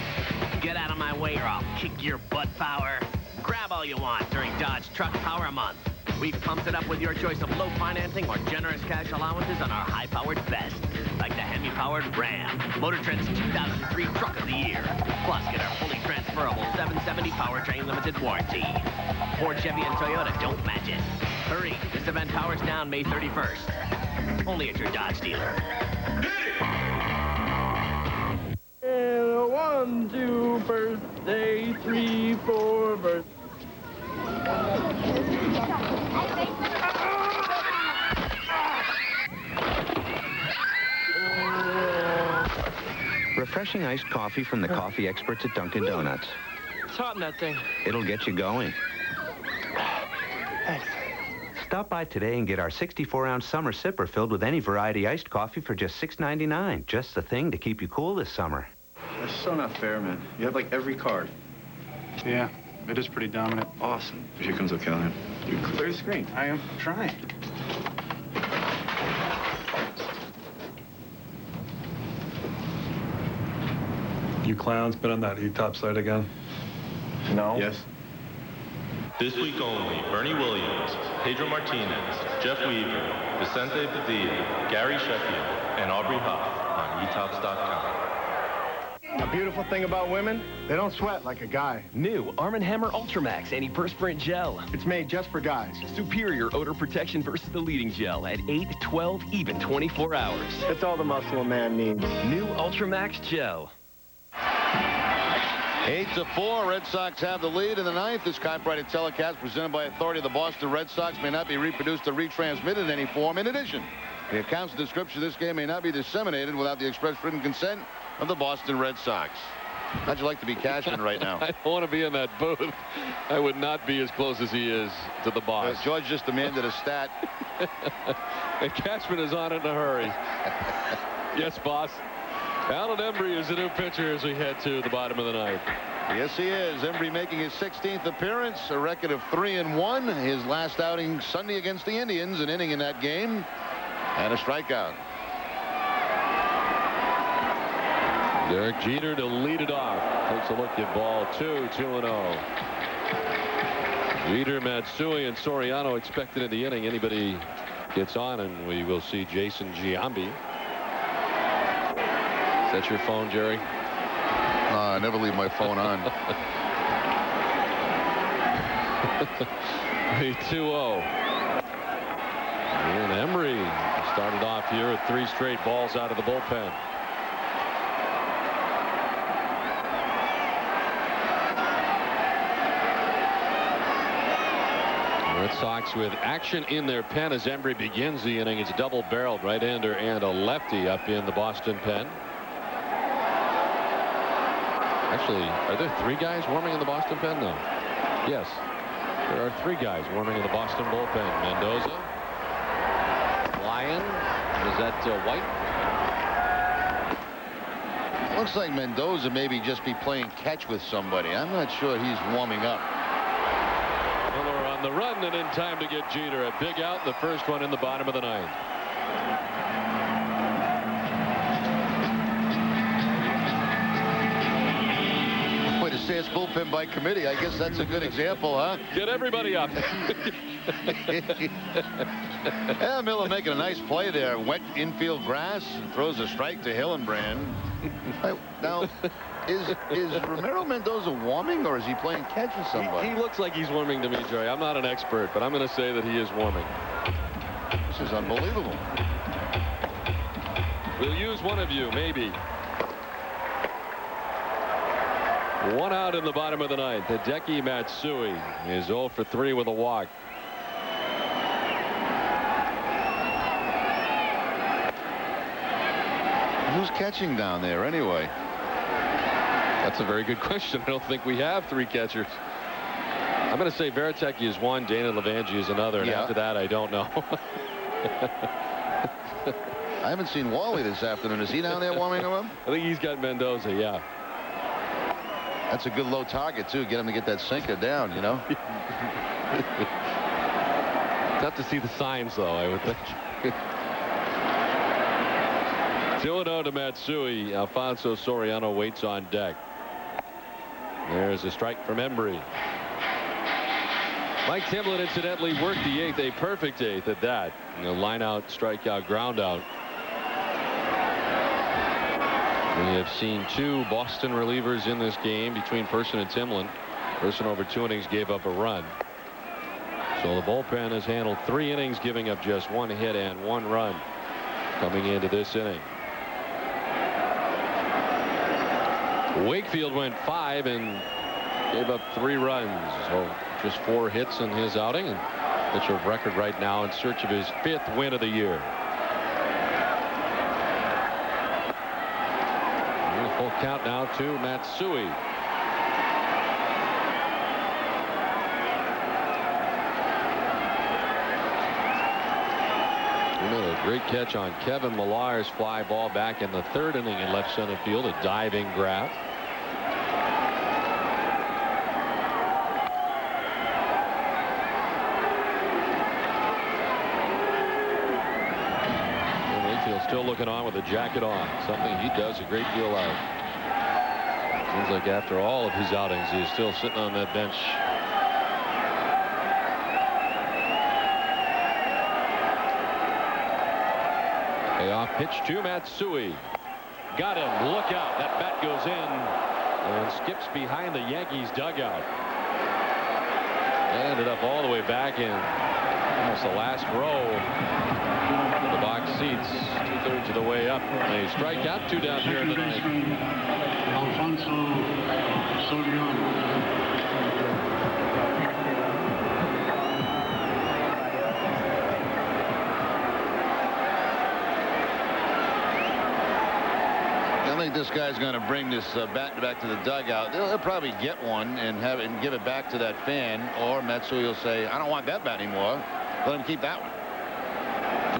Get out of my way or I'll kick your butt power. Grab all you want during Dodge Truck Power Month. We've pumped it up with your choice of low financing or generous cash allowances on our high-powered best, like the Hemi-powered Ram, Motor Trend's 2003 Truck of the Year. Plus, get our fully transferable 770 powertrain limited warranty. Ford, Chevy, and Toyota don't match it. Hurry, this event powers down May 31st. Only at your Dodge dealer. 1, 2, birthday, 3, 4, birthday. Refreshing iced coffee from the coffee experts at Dunkin' Donuts. It's hot in that thing. It'll get you going. Thanks. Stop by today and get our 64-ounce summer sipper filled with any variety iced coffee for just $6.99. Just the thing to keep you cool this summer. That's so not fair, man. You have, like, every card. Yeah, it is pretty dominant. Awesome. Here comes O'Callaghan. You clear the screen. I am trying. You clowns been on that E-Top site again? No. Yes. This week only, Bernie Williams, Pedro Martinez, Jeff Weaver, Vicente Padilla, Gary Sheffield, and Aubrey Huff on etops.com. A beautiful thing about women, they don't sweat like a guy. New Arm & Hammer Ultramax Antiperspirant Gel. It's made just for guys. Superior odor protection versus the leading gel at 8, 12, even 24 hours. That's all the muscle a man needs. New Ultramax Gel. 8-4, Red Sox have the lead in the ninth. This copyrighted telecast presented by authority of the Boston Red Sox may not be reproduced or retransmitted in any form. In addition, the accounts and description of this game may not be disseminated without the express written consent of the Boston Red Sox. How'd you like to be Cashman right now? I don't want to be in that booth. I would not be as close as he is to the boss. George just demanded a stat. And Cashman is on it in a hurry. Yes, boss. Alan Embry is the new pitcher as we head to the bottom of the ninth. Yes, he is. Embry making his 16th appearance, a record of 3-1. His last outing Sunday against the Indians, an inning in that game, and a strikeout. Derek Jeter to lead it off. Takes a look at ball 2, 2-0. Jeter, Matsui, and Soriano expected in the inning. Anybody gets on, and we will see Jason Giambi. Is that your phone, Jerry? No, I never leave my phone on. The 2-0. And Emery started off here with 3 straight balls out of the bullpen. Red Sox with action in their pen as Emery begins the inning. It's double-barreled right-hander and a lefty up in the Boston pen. Actually, are there 3 guys warming in the Boston pen? No. Yes. There are 3 guys warming in the Boston bullpen. Mendoza, Lyon, is that White? Looks like Mendoza maybe just be playing catch with somebody. I'm not sure he's warming up. Miller on the run and in time to get Jeter. A big out, the first one in the bottom of the 9th. Way to say it's bullpen by committee. I guess that's a good example, huh? Get everybody up. Yeah, Miller making a nice play there. Wet infield grass and throws a strike to Hillenbrand. Now, is Ramiro Mendoza warming or is he playing catch with somebody? He looks like he's warming to me, Jerry. I'm not an expert, but I'm going to say that he is warming. This is unbelievable. We'll use one of you, maybe. 1 out in the bottom of the 9th. Hideki Matsui is 0 for 3 with a walk. Who's catching down there anyway? That's a very good question. I don't think we have 3 catchers. I'm going to say Veritek is 1, Dana Levangie is another, and after that I don't know. I haven't seen Wally this afternoon. Is he down there warming him up? I think he's got Mendoza, yeah. That's a good low target, too. Get him to get that sinker down, you know? Tough to see the signs, though, I would think. 2-0 to Matsui. Alfonso Soriano waits on deck. There's a strike from Embry. Mike Timlin incidentally worked the 8th, a perfect 8th at that. Line out, strikeout, ground out. We have seen 2 Boston relievers in this game between Person and Timlin. Person over 2 innings gave up a run. So the bullpen has handled 3 innings, giving up just 1 hit and 1 run coming into this inning. Wakefield went 5 and gave up 3 runs. So just 4 hits in his outing, and pitcher of record right now in search of his 5th win of the year. Full count now to Matsui. A great catch on Kevin Millar's fly ball back in the 3rd inning in left center field. A diving grab. Still looking on with a jacket on, something he does a great deal of. Seems like after all of his outings, he is still sitting on that bench. Payoff pitch to Matsui. Got him. Look out. That bat goes in and skips behind the Yankees dugout. That ended up all the way back in almost the last row. The box seats 2/3 of the way up. A strikeout, 2 down here in the 9th. Alfonso Soriano. I think this guy's going to bring this bat back to the dugout. He'll probably get one and have it and give it back to that fan, or Matsui will say, I don't want that bat anymore. Let him keep that one.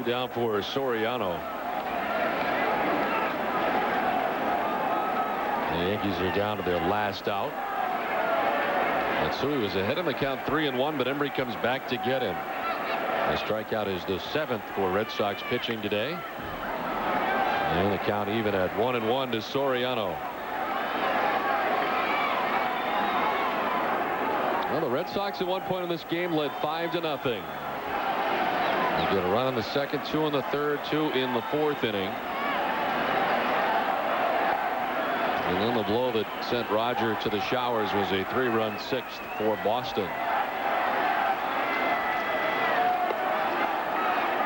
2 down for Soriano. The Yankees are down to their last out. Matsui was ahead in the count 3-1, but Embry comes back to get him. The strikeout is the 7th for Red Sox pitching today. And the count even at 1-1 to Soriano. Well, the Red Sox at one point in this game led 5-0. They get a run in the 2nd, 2 in the 3rd, 2 in the 4th inning. And then the blow that sent Roger to the showers was a 3-run sixth for Boston.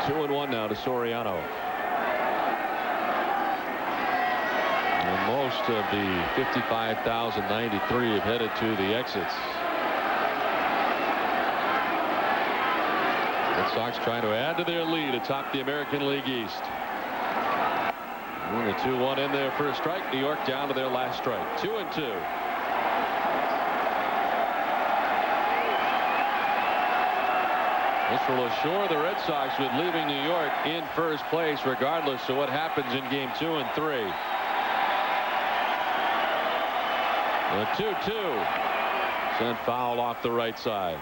2-1 now to Soriano. And most of the 55,093 have headed to the exits. Red Sox trying to add to their lead atop the American League East. And the 2-1 in there for a strike. New York down to their last strike. 2-2. This will assure the Red Sox with leaving New York in first place regardless of what happens in game 2 and 3. The 2-2 sent foul off the right side.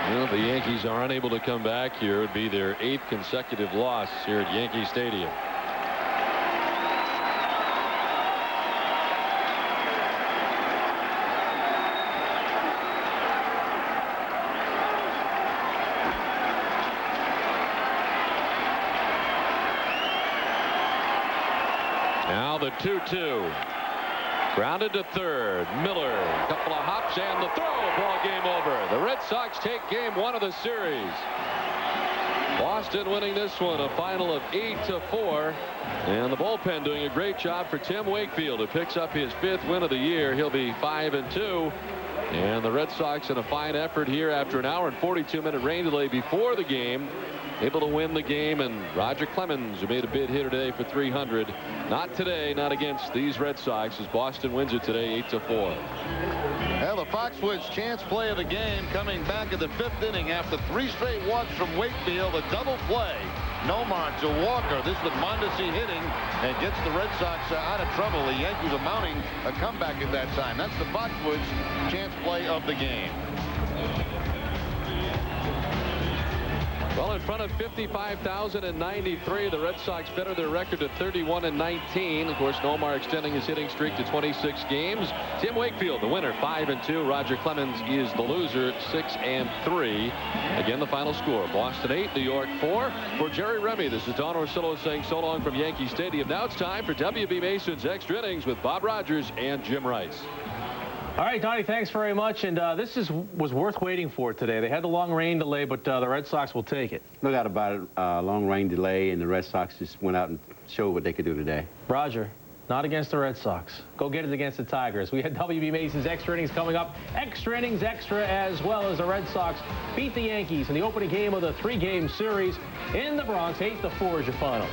Well, the Yankees are unable to come back here. It would be their 8th consecutive loss here at Yankee Stadium. Now the 2-2. Grounded to third. Miller, a couple of hops and the throw. Ball game over. The Red Sox take game 1 of the series. Boston winning this one, a final of 8-4. And the bullpen doing a great job for Tim Wakefield, who picks up his 5th win of the year. He'll be 5-2. And the Red Sox in a fine effort here after an hour and 42-minute rain delay before the game, able to win the game. And Roger Clemens, who made a bid hitter today for 300, not today, not against these Red Sox, as Boston wins it today 8-4. Well, the Foxwoods chance play of the game coming back in the 5th inning after 3 straight walks from Wakefield. A double play. Nomar to Walker. This with Mondesi hitting and gets the Red Sox out of trouble. The Yankees are mounting a comeback at that time. That's the Foxwoods chance play of the game. Well, in front of 55,093, the Red Sox better their record to 31-19. Of course, Nomar extending his hitting streak to 26 games. Tim Wakefield, the winner, 5-2. Roger Clemens is the loser, 6-3. Again, the final score: Boston 8, New York 4. For Jerry Remy, this is Don Orsillo saying so long from Yankee Stadium. Now it's time for W.B. Mason's Extra Innings with Bob Rogers and Jim Rice. All right, Donnie, thanks very much. And this was worth waiting for today. They had the long rain delay, but the Red Sox will take it. No doubt about it. Long rain delay, and the Red Sox just went out and showed what they could do today. Roger, not against the Red Sox. Go get it against the Tigers. We had W.B. Mason's Extra Innings coming up. Extra Innings Extra, as well as the Red Sox beat the Yankees in the opening game of the 3-game series in the Bronx. 8-4 is your final.